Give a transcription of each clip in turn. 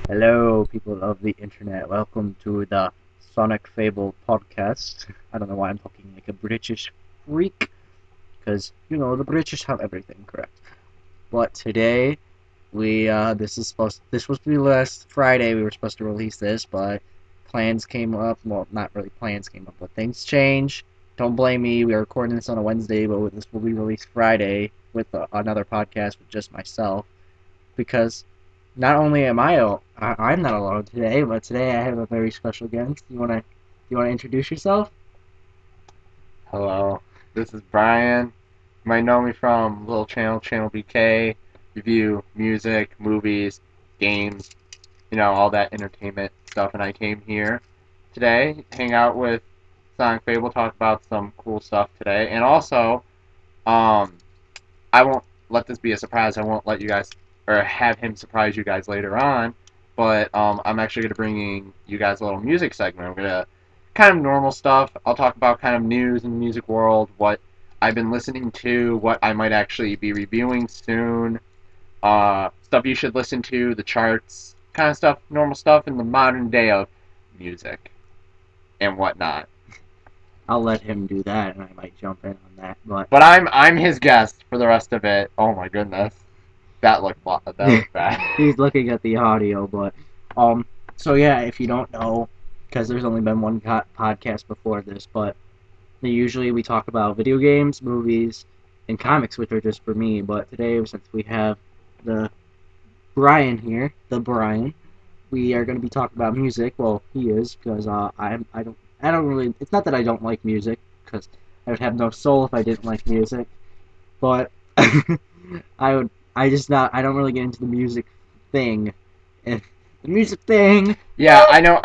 Hello, people of the internet. Welcome to the Sonic Fable podcast. I don't know why I'm talking like a British freak, because the British have everything correct. But today, this was supposed to be last Friday. We were supposed to release this, but plans came up. Well, not really plans came up, but things change. Don't blame me. We are recording this on a Wednesday, but this will be released Friday with another podcast with just myself because not only I'm not alone today, but today I have a very special guest. You wanna introduce yourself? Hello, this is Brian. You might know me from little Channel BK, review music, movies, games, all that entertainment stuff. And I came here today, hang out with Sonic Fable, talk about some cool stuff today. And also, um, I won't let this be a surprise. I won't let you guys, or have him surprise you guys later on. But I'm actually going to bring you guys a little music segment. I'm going to kind of normal stuff. I'll talk about kind of news in the music world, what I've been listening to, what I might actually be reviewing soon, stuff you should listen to, the charts, kind of stuff, normal stuff in the modern day of music and whatnot. I'll let him do that, and I might jump in on that. But But I'm his guest for the rest of it. Oh my goodness, that looked bad. he's looking at the audio. But um, so yeah, if you don't know, because there's only been one podcast before this, but usually we talk about video games, movies, and comics, which are just for me. But today, since we have the Brian here, the Brian, we are going to be talking about music. Well, he is because I don't really. It's not that I don't like music because I would have no soul if I didn't like music. But I would. I just not. I don't really get into the music thing. And the music thing. Yeah, I know,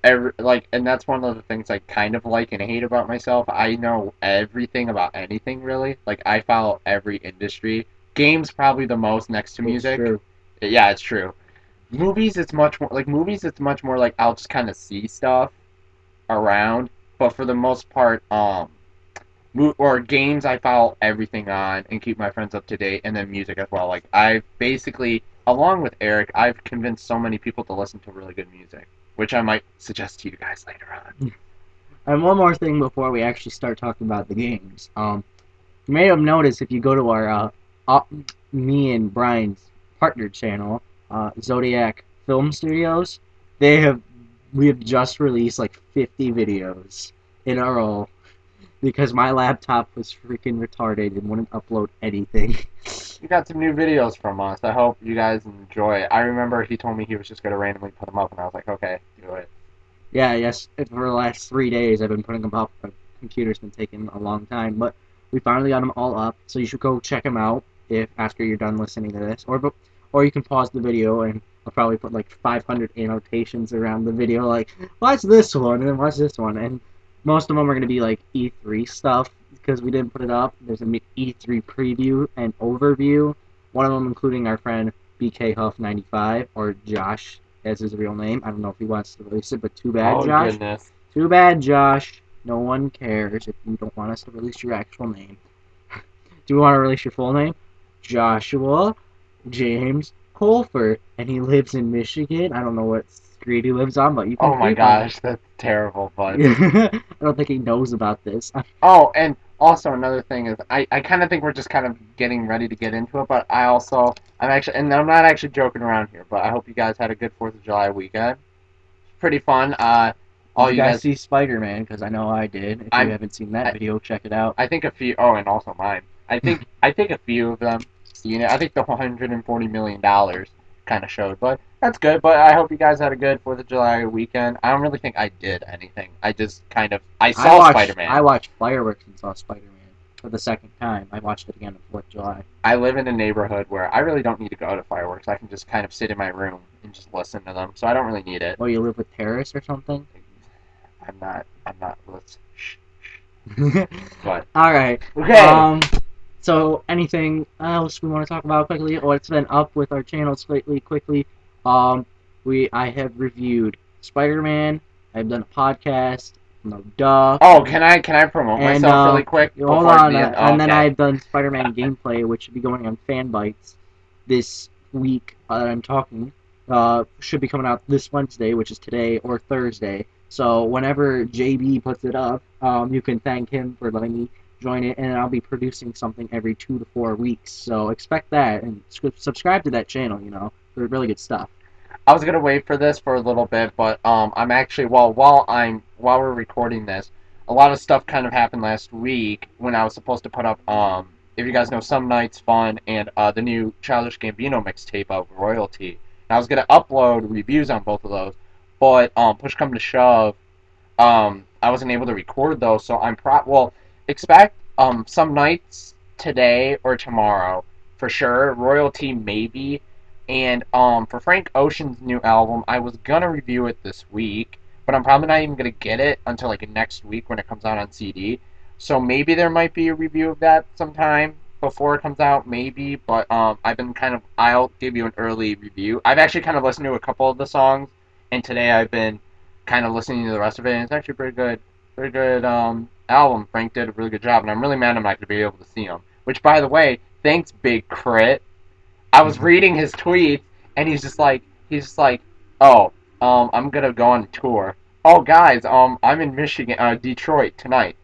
and that's one of the things I kind of like and hate about myself. I know everything about anything, really. Like, I follow every industry. Games, probably the most next to It's music. true. Yeah, it's true. Movies, it's much more like I'll just kind of see stuff around, but for the most part, or games I follow everything on and keep my friends up to date, and then music as well. Like I've basically, along with Eric, I've convinced so many people to listen to really good music, which I might suggest to you guys later on. And one more thing before we actually start talking about the games. You may have noticed if you go to our uh, me and Brian's partner channel, Zodiac Film Studios, they have we have just released like 50 videos in a row because my laptop was freaking retarded and wouldn't upload anything. You got some new videos from us. I hope you guys enjoy it. I remember he told me he was just gonna randomly put them up, and I was like, okay, do it. Yeah, yes. For the last 3 days, I've been putting them up. My computer's been taking a long time, but we finally got them all up. So you should go check them out if after you're done listening to this, or you can pause the video and I'll probably put like 500 annotations around the video, like watch this one and then watch this one, and most of them are gonna be like E3 stuff because we didn't put it up. There's an E3 preview and overview. One of them including our friend BK Huff 95 or Josh as his real name. I don't know if he wants to release it, but too bad, Oh Josh. goodness. Too bad, Josh. No one cares if you don't want us to release your actual name. Do you want to release your full name? Joshua James Colford, and he lives in Michigan. I don't know what street he lives on, but you Oh my can find him. gosh, that's terrible, but I don't think he knows about this. oh, and also another thing is I kind of think we're just kind of getting ready to get into it, but I'm actually, and I'm not actually joking around here, but I hope you guys had a good 4th of July weekend. Pretty fun. Did All you you guys guys, see Spider-Man? Because I know I did. If you I'm haven't seen that I, video, check it out. I think a few. Oh, and also mine. I think a few of them seen it. I think the $140 million kind of showed, but that's good. But I hope you guys had a good 4th of July weekend. I don't really think I did anything. I just kind of I I saw watched I Spider-Man. watched fireworks and saw Spider-Man for the second time. I watched it again on 4th of July. I live in a neighborhood where I really don't need to go to fireworks. I can just kind of sit in my room and just listen to them. So I don't really need it. Well, you live with terrorists or something? I'm not. Let's. Shh. But All right. okay. So anything else we want to talk about quickly? What's been up with our channels lately? Quickly. Um, I have reviewed Spider-Man. I've done a podcast. No duh. Oh, can I promote And myself really quick hold before on. the end? Oh, And then okay. I've done Spider-Man gameplay, which should be going on Fanbytes this week that I'm talking. should be coming out this Wednesday, which is today, or Thursday. So whenever JB puts it up, you can thank him for letting me join it, and I'll be producing something every 2 to 4 weeks. So expect that, and subscribe to that channel. For really good stuff. I was gonna wait for this for a little bit, but I'm actually while we're recording this, a lot of stuff kind of happened last week when I was supposed to put up if you guys know Some Nights Fun and the new Childish Gambino mixtape of Royalty. And I was gonna upload reviews on both of those, but push come to shove, I wasn't able to record those, so expect Some Nights today or tomorrow for sure. Royalty maybe. And for Frank Ocean's new album, I was gonna review it this week, but I'm probably not even gonna get it until like next week when it comes out on CD. So maybe there might be a review of that sometime before it comes out, maybe. But I'll give you an early review. I've actually kind of listened to a couple of the songs, and today I've been kind of listening to the rest of it, and it's actually pretty good album. Frank did a really good job, and I'm really mad I'm not gonna be able to see him. Which, by the way, thanks Big Crit. I was reading his tweets, and he's just like, oh, I'm gonna go on tour. Oh, guys, I'm in Michigan, Detroit tonight.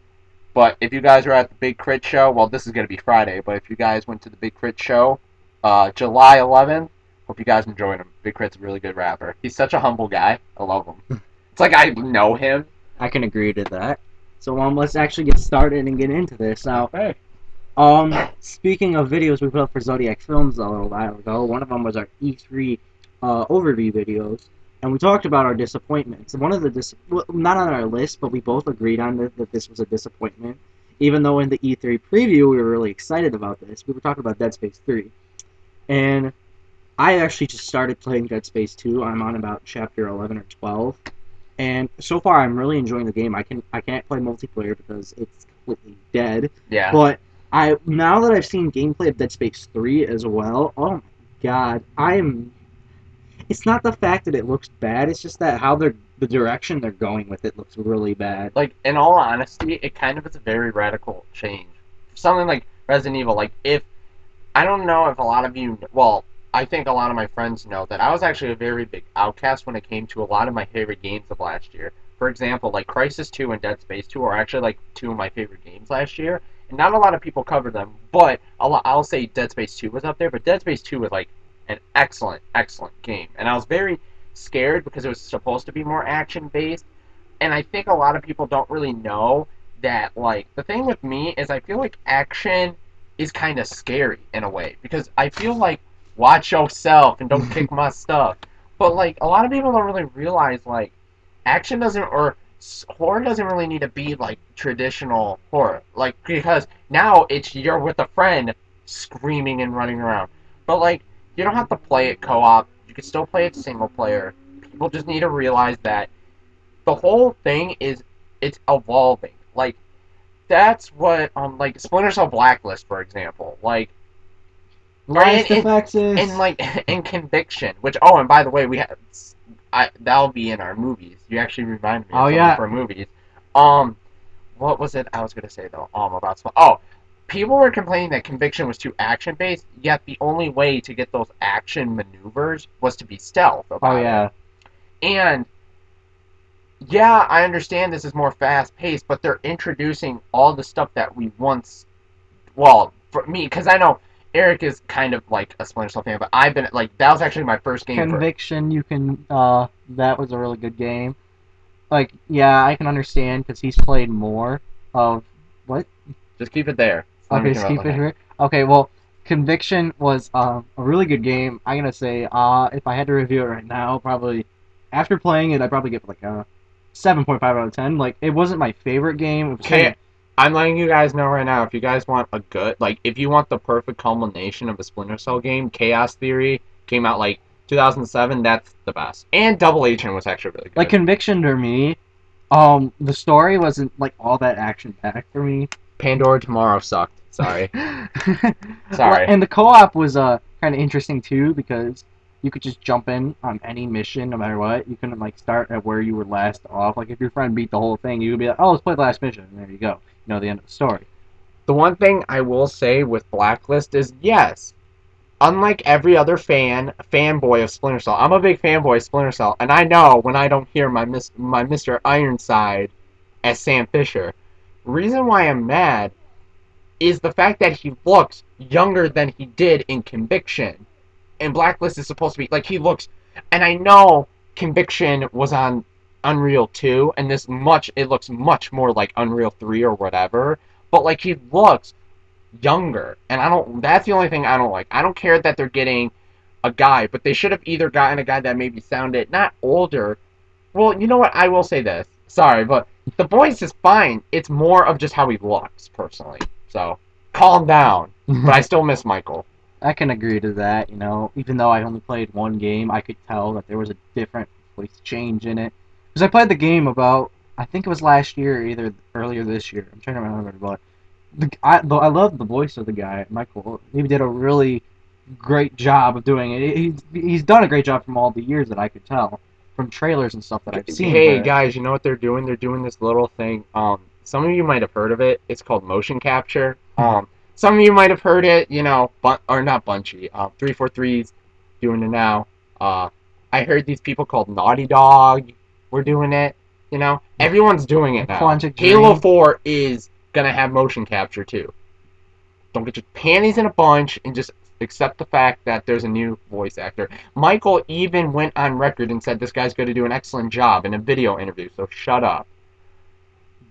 But if you guys are at the Big Crit show, well, this is gonna be Friday. But if you guys went to the Big Crit show, July 11th, hope you guys enjoyed him. Big Crit's a really good rapper. He's such a humble guy. I love him. It's like I know him. I can agree to that. So let's actually get started and get into this now. Hey. Speaking of videos we put up for Zodiac Films a little while ago, one of them was our E3 overview videos, and we talked about our disappointments. One of the not on our list, but we both agreed on that this was a disappointment. Even though in the E3 preview we were really excited about this, we were talking about Dead Space 3, and I actually just started playing Dead Space 2. I'm on about chapter 11 or 12, and so far I'm really enjoying the game. I can't play multiplayer because it's completely dead. Yeah. But now that I've seen gameplay of Dead Space 3 as well, oh my god, it's not the fact that it looks bad, it's just that the direction they're going with it looks really bad. Like, in all honesty, it kind of is a very radical change. Something like Resident Evil, like, I don't know if a lot of you, well, I think a lot of my friends know that I was actually a very big outcast when it came to a lot of my favorite games of last year. For example, like, Crysis 2 and Dead Space 2 are actually, like, two of my favorite games last year, and not a lot of people covered them, but I'll say Dead Space 2 was up there, but Dead Space 2 was, like, an excellent, excellent game. And I was very scared because it was supposed to be more action-based, and I think a lot of people don't really know that, like, the thing with me is I feel like action is kind of scary in a way because I feel like watch yourself and don't kick my stuff. But like a lot of people don't really realize like action doesn't or horror doesn't really need to be like traditional horror. Like because now it's you're with a friend screaming and running around. But like you don't have to play it co-op. You can still play it single player. People just need to realize that the whole thing is it's evolving. Like that's what like Splinter Cell Blacklist, for example, like Last effects and like in Conviction, which and by the way, that'll be in our movies. You actually reminded me. Oh, Of yeah. for movies. What was it I was gonna say though? About people were complaining that Conviction was too action based. Yet the only way to get those action maneuvers was to be stealth. Oh yeah. And yeah, I understand this is more fast paced, but they're introducing all the stuff that we once. Well, for me, because I know Eric is kind of like a Splinter Cell fan, but I've been like that was actually my first game. Conviction, you can that was a really good game. Like, yeah, I can understand because he's played more of what? Just keep it there. Okay, just keep it here. Okay, well, Conviction was a really good game. I'm gonna say if I had to review it right now, probably after playing it, I'd probably give it like a 7.5 out of 10. Like, it wasn't my favorite game. It was Okay, I'm letting you guys know right now. If you guys want a good, like, if you want the perfect culmination of a Splinter Cell game, Chaos Theory came out like 2007. That's the best. And Double Agent was actually really good. Like Conviction to me, the story wasn't like all that action packed for me. Pandora Tomorrow sucked. Sorry. Sorry. And the co-op was kind of interesting too because you could just jump in on any mission no matter what. You couldn't like start at where you were last off. Like if your friend beat the whole thing, you could be like, "Oh, let's play the last mission." And there you go. You know the end of the story. The one thing I will say with Blacklist is yes, unlike every other fanboy of Splinter Cell, I'm a big fanboy of Splinter Cell, and I know when I don't hear my Mr. Ironside as Sam Fisher. Reason why I'm mad is the fact that he looks younger than he did in Conviction. And Blacklist is supposed to be like he looks, and I know Conviction was on Unreal 2, and it looks much more like Unreal 3 or whatever. But like he looks younger, and I don't. That's the only thing I don't like. I don't care that they're getting a guy, but they should have either gotten a guy that maybe sounded not older. Well, you know what? I will say this. Sorry, but the voice is fine. It's more of just how he looks, personally. So calm down. But I still miss Michael. I can agree to that, you know. Even though I only played one game, I could tell that there was a different voice change in it. Because I played the game about, I think it was last year, or either earlier this year. I'm trying to remember, but I love the voice of the guy, Michael. He did a really great job of doing it. He's done a great job from all the years that I could tell, from trailers and stuff that I've seen. Hey but guys, you know what they're doing? They're doing this little thing. Some of you might have heard of it. It's called motion capture. Some of you might have heard it. You know, or not Bungie. 343's doing it now. I heard these people called Naughty Dog were doing it. You know, everyone's doing it now. Quantic Halo Dream. 4 is gonna have motion capture too. Don't get your panties in a bunch and just accept the fact that there's a new voice actor. Michael even went on record and said this guy's going to do an excellent job in a video interview, so shut up.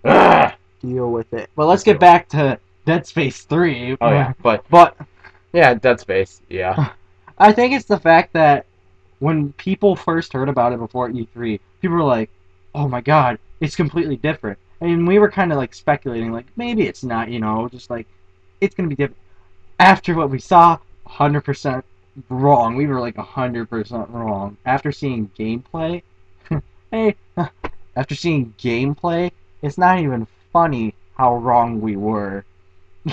Ugh. Deal with it. But let's get back to Dead Space 3. Oh yeah, but yeah, Dead Space, yeah. I think it's the fact that when people first heard about it before E3, people were like, "Oh my god, it's completely different." I mean, we were kind of like speculating, like maybe it's not, you know, just like it's gonna be different. After what we saw, 100% wrong. We were like 100% wrong. After seeing gameplay, hey, after seeing gameplay, it's not even funny how wrong we were.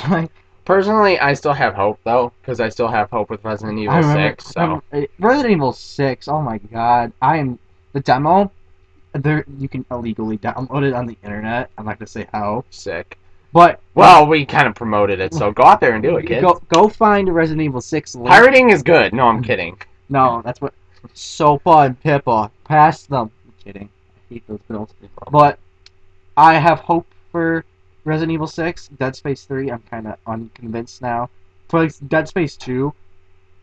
Like, Personally, I still have hope though, because I still have hope with Resident Evil 6. So Resident Evil 6. Oh my god, the demo. There, you can illegally download it on the internet. I'm not gonna say how. sick. But Well, we kind of promoted it, so go out there and do it, kids. go find a Resident Evil 6 link. Pirating is good. No, I'm kidding. No, that's what Sopa and Pippa pass them. I'm kidding. I hate those bills. But I have hope for Resident Evil 6. Dead Space 3, I'm kind of unconvinced now. For like Dead Space 2,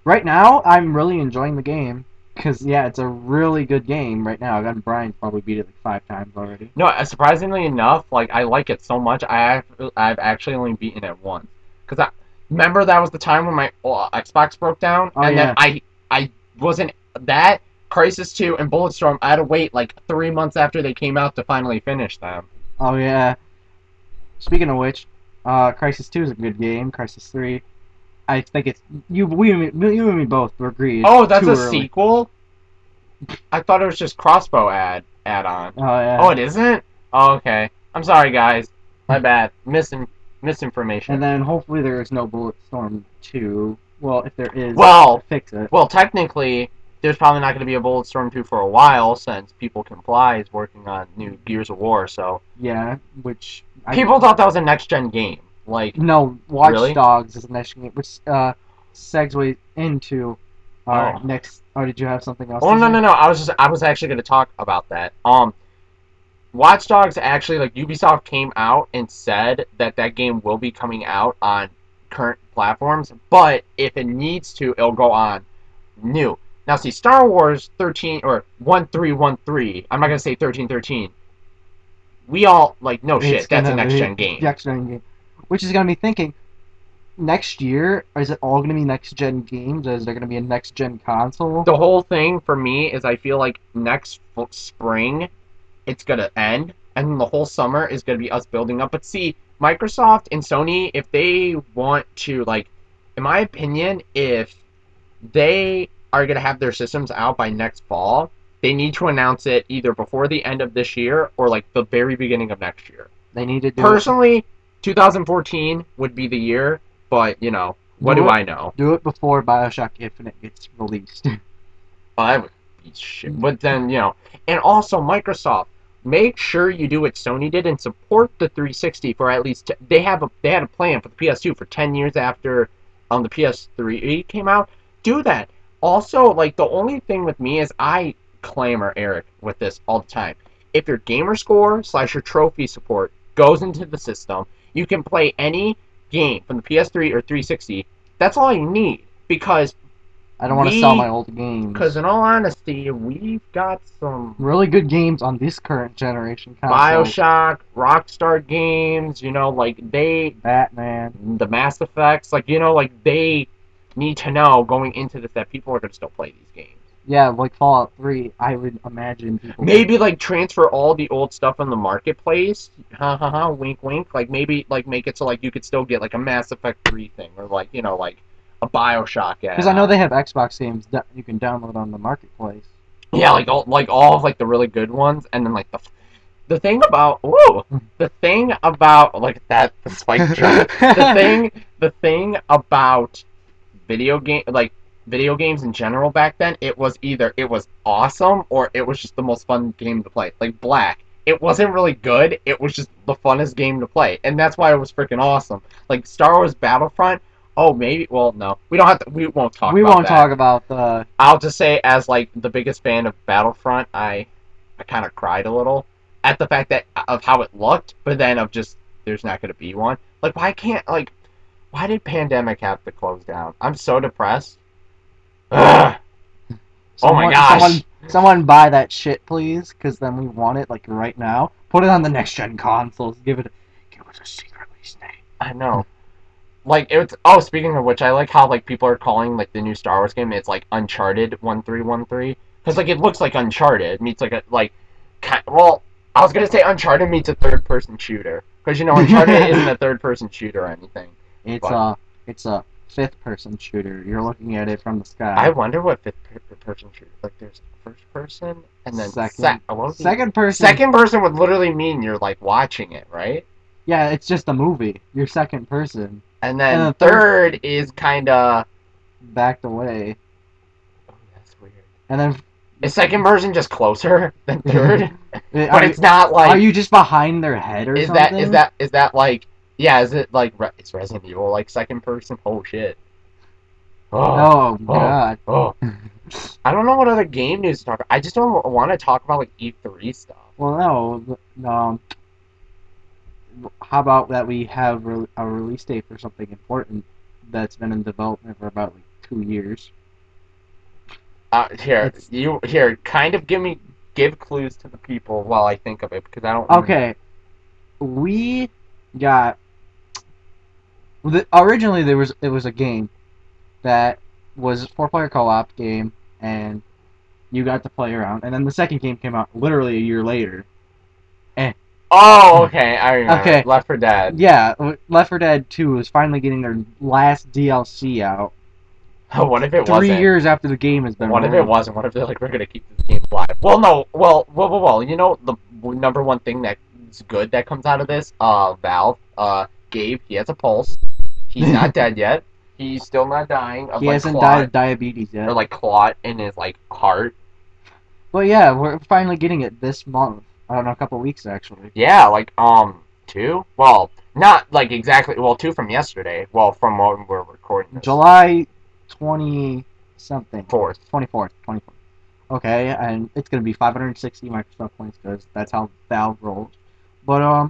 right now I'm really enjoying the game. Because, yeah, it's a really good game right now. I've gotten Brian probably beat it like 5 times already. No, surprisingly enough, like I like it so much. I've actually only beaten it once. Cause I remember that was the time when my Xbox broke down, and yeah. then I wasn't that Crisis 2 and Bulletstorm. I had to wait like 3 months after they came out to finally finish them. Oh, yeah. Speaking of which, Crisis 2 is a good game. Crisis 3, I think it's you and me both agree. Oh, that's a sequel? I thought it was just crossbow add-on. Oh yeah. Oh, it isn't? Oh, okay. I'm sorry, guys. My bad. Misinformation. And then hopefully there is no Bulletstorm 2. Well, if there is, fix it. Well, technically, there's probably not going to be a Bulletstorm 2 for a while since People Can Fly is working on new Gears of War. So yeah, which people thought that was a next-gen game. Like, no, Watch really? Dogs is the next game, which segues into our next. Oh, did you have something else? Oh, no. I was actually going to talk about that. Watch Dogs actually, like, Ubisoft came out and said that game will be coming out on current platforms, but if it needs to, it'll go on new. Now, see, Star Wars 13 or 1313. I'm not going to say 1313. We all like no shit. That's a next-gen game. Next-gen game. Which is going to be thinking, next year, is it all going to be next-gen games? Is there going to be a next-gen console? The whole thing for me is I feel like next spring, it's going to end, and then the whole summer is going to be us building up. But see, Microsoft and Sony, if they want to, like, in my opinion, if they are going to have their systems out by next fall, they need to announce it either before the end of this year or, like, the very beginning of next year. They need to do Personally, 2014 would be the year, but, you know, what do I know? Do it before Bioshock Infinite gets released. Well, that would be shit. But then, you know, and also Microsoft, make sure you do what Sony did and support the 360 for at least, they had a plan for the PS2 for 10 years after the PS3 came out. do that. Also, like the only thing with me is I clamor Eric with this all the time. If your gamer score slash your trophy support goes into the system, you can play any game from the PS3 or 360. That's all you need because I don't want to sell my old games. Because in all honesty, we've got some really good games on this current generation console. BioShock, Rockstar games, like Batman, the Mass Effects, like like they need to know going into this that people are going to still play these games. Yeah, like Fallout 3, I would imagine people maybe like transfer all the old stuff on the marketplace. Ha ha ha, wink wink. Like maybe like make it so like you could still get like a Mass Effect 3 thing or like like a BioShock. Because I know they have Xbox games that you can download on the marketplace. Yeah, like all of like the really good ones, and then like the thing about like that the spike jump. the thing about video games in general back then, it was either it was awesome or it was just the most fun game to play. Like Black, it wasn't really good, it was just the funnest game to play, and that's why it was freaking awesome. Like Star Wars Battlefront. Oh, maybe. Well, no, we don't have to. We won't talk. We won't talk about the. I'll just say, as like the biggest fan of Battlefront, I kind of cried a little at the fact that of how it looked, but then of just there's not going to be one. Like, why did Pandemic have to close down? I'm so depressed. Ugh. Oh my gosh! Someone buy that shit, please, because then we want it like right now. Put it on the next gen consoles. Give it a secret release name. I know. Like it's oh, speaking of which, I like how like people are calling like the new Star Wars game. It's like Uncharted 1313 because like it looks like Uncharted meets like well, I was gonna say Uncharted meets a third person shooter because Uncharted isn't a third person shooter or anything. It's a fifth person shooter. You're looking at it from the sky. I wonder what fifth person shooter like. There's first person and then second person. Second person would literally mean you're like watching it, right? Yeah, it's just a movie. You're second person. And then third is kind of backed away. Oh, that's weird. And then is second person just closer than third? But it's not like. Are you just behind their head or something? Is that like? Yeah, is it like it's Resident Evil like second person? Oh shit. Oh god. Oh. I don't know what other game news to talk about. I just don't want to talk about like E3 stuff. Well, no. How about that we have a release date for something important that's been in development for about like 2 years? Here, kind of give clues to the people while I think of it because I don't. Okay, we got. Originally, it was a game that was 4-player co-op game, and you got to play around. And then the second game came out literally a year later. Oh, okay, I remember. Okay. Left 4 Dead. Yeah, Left 4 Dead 2 is finally getting their last DLC out. What if it 3 wasn't? 3 years after the game has been What released. if it wasn't? What if they're like, we're gonna keep this game alive? Well, no. Well. The number one thing that's good that comes out of this, Valve, Gabe, he has a pulse. He's not dead yet. He's still not dying. He hasn't died of diabetes yet. Or like clot in his like heart. But yeah, we're finally getting it this month. I don't know, a couple weeks actually. Yeah, like 2. Well, not like exactly. Well, 2 from yesterday. Well, from when we're recording this. July 20 something. 24th. Okay, and it's gonna be 560 Microsoft points because that's how Valve rolls. But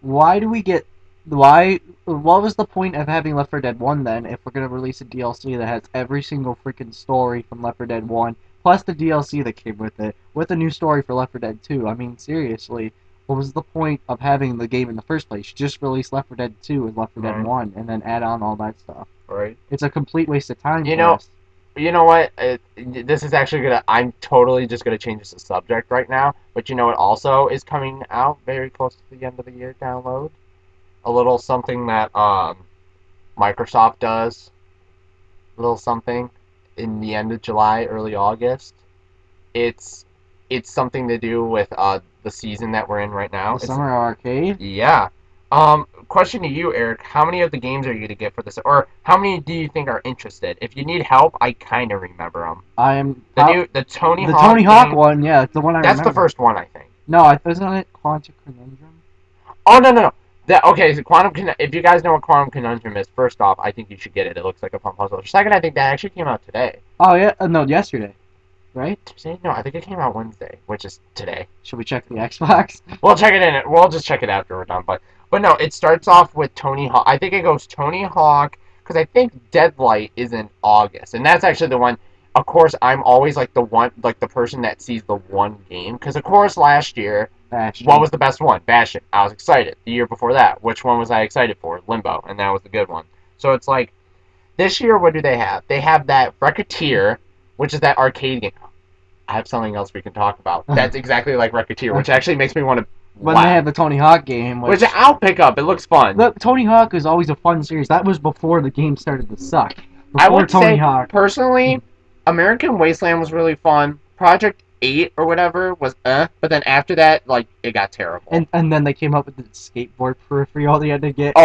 why do we get? What was the point of having Left 4 Dead 1 then if we're gonna release a DLC that has every single freaking story from Left 4 Dead 1 plus the DLC that came with it with a new story for Left 4 Dead 2? I mean, seriously, what was the point of having the game in the first place? You just release Left 4 Dead 2 and Left 4 Dead 1 and then add on all that stuff. Right. It's a complete waste of time. You know what? This is actually gonna. I'm totally just gonna change the subject right now. But you know what? Also is coming out very close to the end of the year. Download a little something that Microsoft does. A little something in the end of July, early August. It's something to do with the season that we're in right now. The Summer Arcade. Yeah. Question to you, Eric. How many of the games are you gonna get for this, or how many do you think are interested? If you need help, I kind of remember them. The Tony Hawk one. Yeah, it's the one I remember. That's the first one, I think. No, isn't it Quantic Conundrum? Oh no. Okay, so if you guys know what Quantum Conundrum is, first off, I think you should get it. It looks like a fun puzzle. Second, I think that actually came out today. Oh yeah, no, yesterday, right? Tuesday? No, I think it came out Wednesday, which is today. Should we check the Xbox? We'll check it in. We'll just check it after we're done. But no, it starts off with Tony Hawk. I think it goes Tony Hawk because I think Deadlight is in August, and that's actually the one. Of course, I'm always like the person that sees the one game because of course last year. Bastion. What was the best one? Bastion. I was excited. The year before that, which one was I excited for? Limbo, and that was the good one. So it's like, this year, what do they have? They have that Racketeer, which is that arcade game. I have something else we can talk about. That's exactly like Racketeer, which actually makes me want to When they have the Tony Hawk game, which I'll pick up. It looks fun. Look, Tony Hawk is always a fun series. That was before the game started to suck. I would Tony say, Hawk. Personally, American Wasteland was really fun. Project 8 or whatever was but then after that, like, it got terrible. And then they came up with the skateboard peripheral they had to get.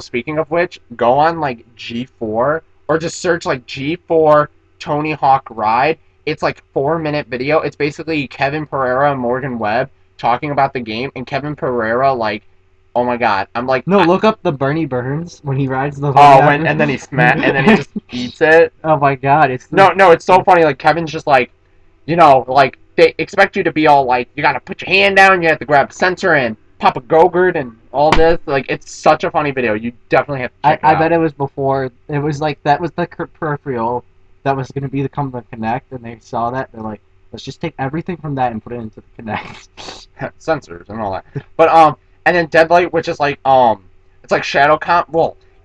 Speaking of which, go on like G4 or just search like G4 Tony Hawk Ride. It's like 4-minute video. It's basically Kevin Pereira and Morgan Webb talking about the game, and Kevin Pereira, like, oh my god, I'm like, no, look up the Bernie Burns when he rides the. And then he just eats it. Oh my god, it's it's so funny. Like, Kevin's just like, like, they expect you to be all like, you gotta put your hand down, you have to grab the sensor and pop a Go-Gurt and all this. Like, it's such a funny video. You definitely have to check it out. I bet it was before. It was like, that was the peripheral that was going to be the Kinect, and they saw that. They're like, let's just take everything from that and put it into the Kinect. Sensors and all that. But, and then Deadlight, which is like, it's like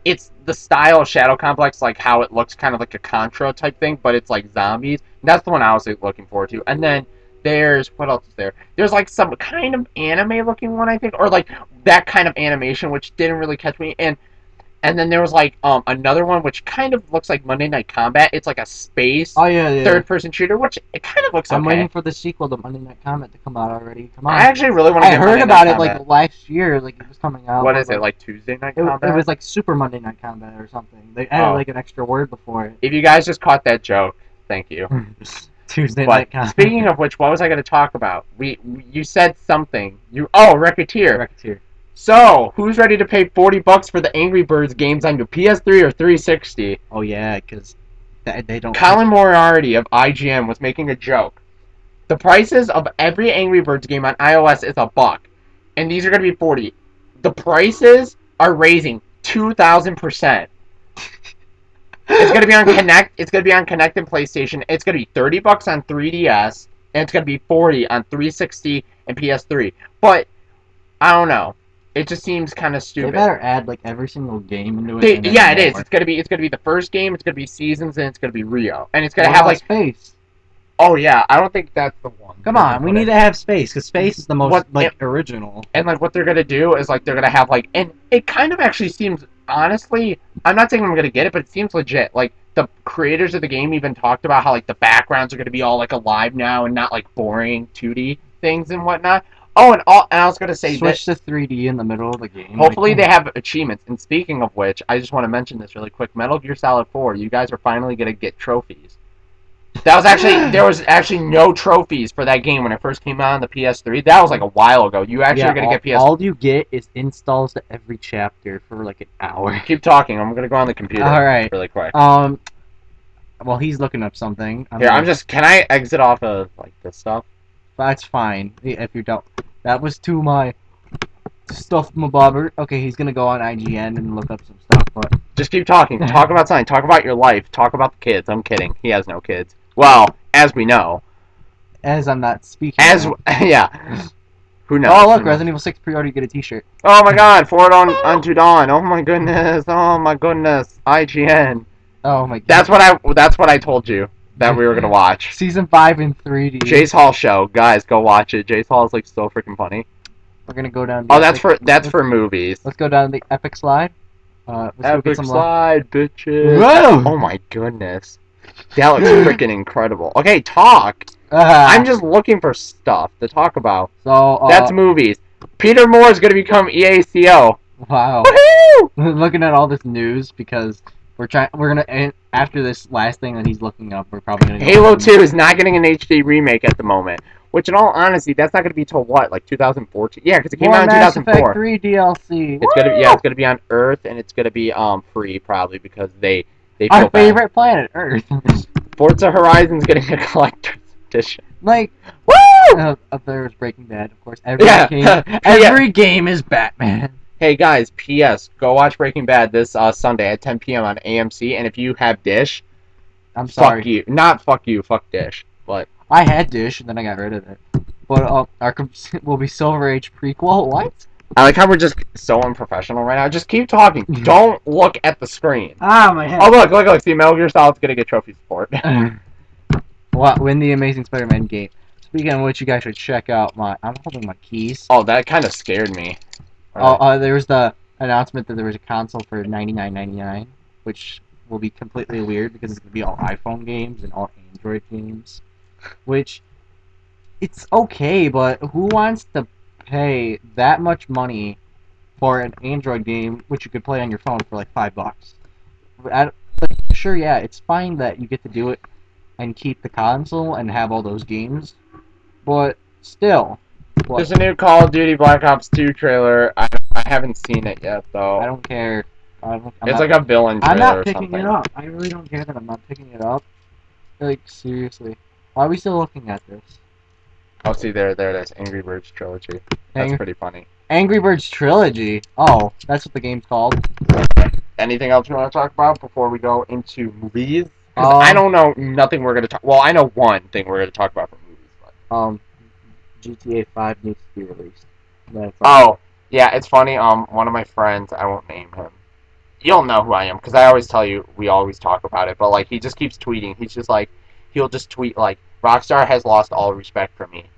it's the style of Shadow Complex, like how it looks kind of like a Contra type thing, but it's like zombies. And that's the one I was looking forward to. And then what else is there? There's like some kind of anime looking one, I think, or like that kind of animation, which didn't really catch me. And then there was like another one which kind of looks like Monday Night Combat. It's like a space third-person shooter, which it kind of looks okay. I'm waiting for the sequel to Monday Night Combat to come out already. Come on. I actually really want to get Monday Night Combat. Like last year, like it was coming out. What is it, like Tuesday Night Combat? It was like Super Monday Night Combat or something. They added like an extra word before it. If you guys just caught that joke, thank you. Tuesday Night Combat. Speaking of which, what was I going to talk about? You said something. Racketeer. Racketeer. So, who's ready to pay $40 for the Angry Birds games on your PS3 or 360? Oh yeah, because they don't. Colin Moriarty of IGN was making a joke. The prices of every Angry Birds game on iOS is $1, and these are going to be $40. The prices are raising 2,000%. It's going to be on Kinect. It's going to be on Kinect and PlayStation. It's going to be $30 on 3DS, and it's going to be $40 on 360 and PS3. But I don't know. It just seems kind of stupid. They better add like every single game into it. It is. It's gonna be the first game. It's gonna be Seasons, and it's gonna be Rio, and it's gonna have like space. Oh yeah, I don't think that's the one. Come on, we need to have space because space is the most original. And like what they're gonna do is like they're gonna have like, and it kind of actually seems, honestly, I'm not saying I'm gonna get it, but it seems legit. Like the creators of the game even talked about how like the backgrounds are gonna be all like alive now and not like boring 2D things and whatnot. Oh, and I was going to say switch to 3D in the middle of the game. Hopefully they have achievements. And speaking of which, I just want to mention this really quick. Metal Gear Solid 4, you guys are finally going to get trophies. There was actually no trophies for that game when it first came out on the PS3. That was like a while ago. You actually are going to get PS3. All you get is installs to every chapter for like an hour. Keep talking. I'm going to go on the computer. All right. Really quick. Well, he's looking up something. Can I exit off of like this stuff? That's fine. If you don't. That was to my stuff, my bobber. Okay, he's gonna go on IGN and look up some stuff, but just keep talking. Talk about something. Talk about your life. Talk about the kids. I'm kidding. He has no kids. Well, as we know. As I'm not speaking. Yeah. Who knows? Oh look, Resident Evil 6 pre-order, you get a T-shirt. Oh my God! Forward on Unto Dawn. Oh my goodness. Oh my goodness. IGN. Oh my God. That's what I told you. That we were gonna watch. Season 5 in 3D. Jace Hall show, guys, go watch it. Jace Hall is like so freaking funny. We're gonna go down. That's for movies. Let's go down the epic slide. Epic slide, bitches. Whoa! Oh my goodness, that looks freaking incredible. Okay, talk. I'm just looking for stuff to talk about. So that's movies. Peter Moore is gonna become EACO. Wow. Woohoo! Looking at all this news because. We're gonna after this last thing that he's looking up. We're probably gonna. Halo 2 is not getting an HD remake at the moment, Which, in all honesty, that's not going to be till what, like 2014? Yeah, because it came More out in Mass 2004. Effect 3 DLC. It's gonna be it's gonna be on Earth, and it's gonna be free probably because they feel Our bad. favorite planet, Earth. Forza Horizon's getting a collector's edition. Like, Woo! there was Breaking Bad, of course. Every Yeah. game, every game is Batman. Hey guys, P.S. Go watch Breaking Bad this Sunday at 10 p.m. on AMC, and if you have Dish, I'm sorry. fuck you. Not fuck you, fuck Dish. But I had Dish, and then I got rid of it. But Arkham will be Silver Age prequel. What? I like how we're just so unprofessional right now. Just keep talking. Don't look at the screen. Ah, my head. Oh look. See, Metal Gear Solid's gonna get trophy support. Win the Amazing Spider-Man game. Speaking of which, you guys should check out I'm holding my keys. Oh, that kind of scared me. There was the announcement that there was a console for $99.99, which will be completely weird because it's gonna be all iPhone games and all Android games. Which, it's okay, but who wants to pay that much money for an Android game which you could play on your phone for like $5? Sure, yeah, it's fine that you get to do it and keep the console and have all those games, but still. There's a new Call of Duty Black Ops 2 trailer. I haven't seen it yet though. I don't care. It's like a villain trailer I'm not or picking something. it up. I really don't care that I'm not picking it up. Like, seriously. Why are we still looking at this? Oh, see, there it is. Angry Birds Trilogy. That's pretty funny. Angry Birds Trilogy? Oh, that's what the game's called. Anything else you want to talk about before we go into movies? Because I don't know nothing we're going to talk... Well, I know one thing we're going to talk about for movies. But... GTA 5 needs to be released. That's yeah, it's funny. One of my friends, I won't name him. You'll know who I am, because I always tell you, we always talk about it, but, like, he just keeps tweeting. He's just, like, he'll just tweet, like, Rockstar has lost all respect for me.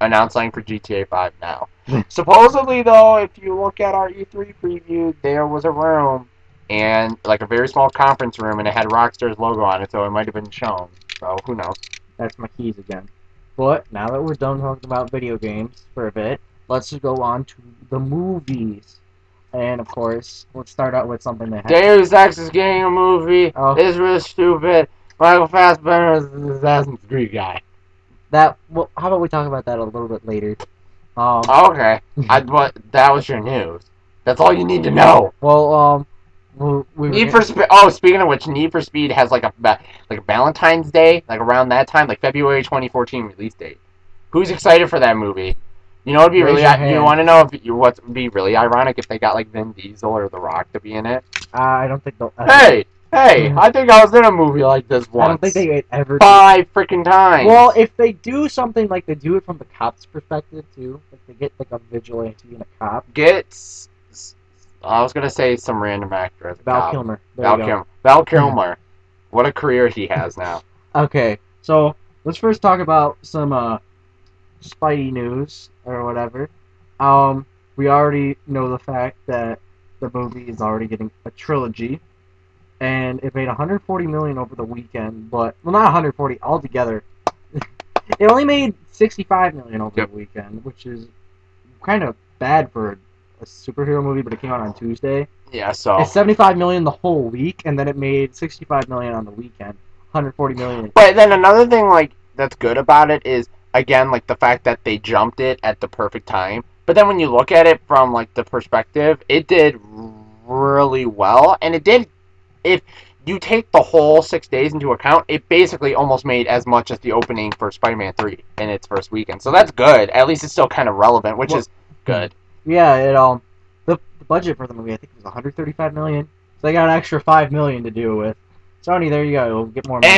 Announcing for GTA 5 now. Supposedly, though, if you look at our E3 preview, there was a room, and, like, a very small conference room, and it had Rockstar's logo on it, so it might have been shown. So, who knows? That's my keys again. But, now that we're done talking about video games for a bit, let's just go on to the movies. And, of course, let's start out with something that Deus Ex is getting a movie. Oh. It's really stupid. Michael Fassbender is the Assassin's Creed guy. How about we talk about that a little bit later? Okay. But that was your news. That's all you need to know. Well, Need for Speed. Oh, speaking of which, Need for Speed has like a Valentine's Day, like around that time, like February 2014 release date. Who's excited for that movie? You know, it'd be really. You want to know what would be really ironic if they got like Vin Diesel or The Rock to be in it? I don't think they'll. Hey, I think I was in a movie like this once. I don't think they ever. 5 freaking times. Well, if they do something like they do it from the cop's perspective too, like they get like a vigilante and a cop. I was gonna say some random actor as a Val cop. Kilmer. Val Kilmer. What a career he has now. Okay, so let's first talk about some Spidey news or whatever. We already know the fact that the movie is already getting a trilogy, and it made 140 million over the weekend. But not 140 altogether. It only made 65 million over the weekend, which is kind of bad for a superhero movie. But it came out on Tuesday. Yeah, so it's 75 million the whole week, and then it made 65 million on the weekend. 140 million. But then another thing that's good about it is, again, like the fact that they jumped it at the perfect time. But then when you look at it from like the perspective, it did really well, and it did. If you take the whole 6 days into account, it basically almost made as much as the opening for Spider-Man 3 in its first weekend. So that's good. At least it's still kind of relevant, which is good. Yeah, the budget for the movie I think was 135 million. So they got an extra 5 million to deal with. Sony, there you go. We'll get more money.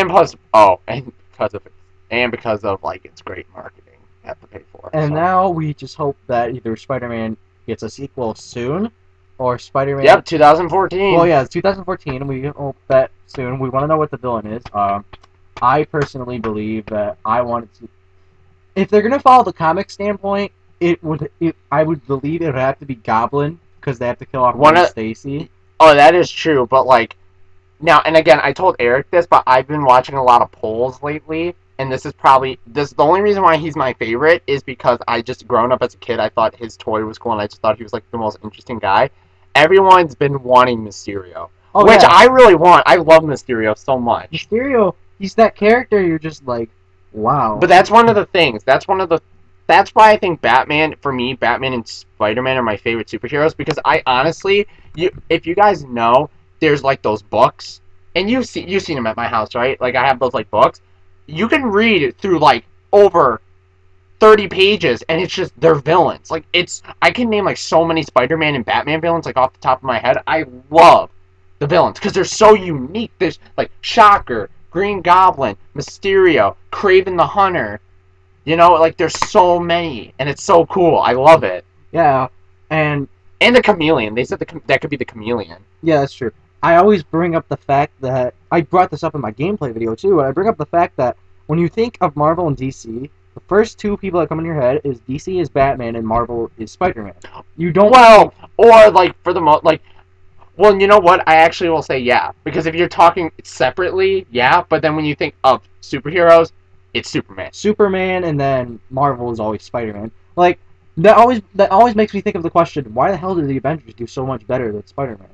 And because of like its great marketing, you have to pay for it. And now we just hope that either Spider-Man gets a sequel soon, or Spider-Man. Yep, 2014. Well, yeah, it's 2014. We hope that soon. We want to know what the villain is. I personally believe that I wanted to. If they're gonna follow the comic standpoint, I would believe it would have to be Goblin because they have to kill off Gwen Stacy. Oh, that is true, but like. Now, and again, I told Eric this, but I've been watching a lot of polls lately, and the only reason why he's my favorite is because I just, growing up as a kid, I thought his toy was cool, and I just thought he was, like, the most interesting guy. Everyone's been wanting Mysterio, which I really want. I love Mysterio so much. Mysterio, he's that character you're just like, Wow. But that's one of the things. That's why I think Batman, for me, Batman and Spider-Man are my favorite superheroes, because I honestly, if you guys know, there's like those books, and you've seen them at my house, right? Like I have those like books. You can read it through like over 30 pages, and it's just they're villains. Like I can name like so many Spider-Man and Batman villains like off the top of my head. I love the villains because they're so unique. There's like Shocker, Green Goblin, Mysterio, Craven the Hunter. You know, like there's so many, and it's so cool. I love it. Yeah, and the Chameleon. They said that could be the Chameleon. yeah, that's true. I always bring up the fact that I brought this up in my gameplay video too. And I bring up the fact that when you think of Marvel and DC, the first two people that come in your head is DC is Batman and Marvel is Spider-Man. You don't. Well, or like for the most like. Well, you know what? I actually will say yeah, because if you're talking separately, yeah. But then when you think of superheroes, it's Superman. Superman, and then Marvel is always Spider-Man. Like that always makes me think of the question: why the hell did the Avengers do so much better than Spider-Man?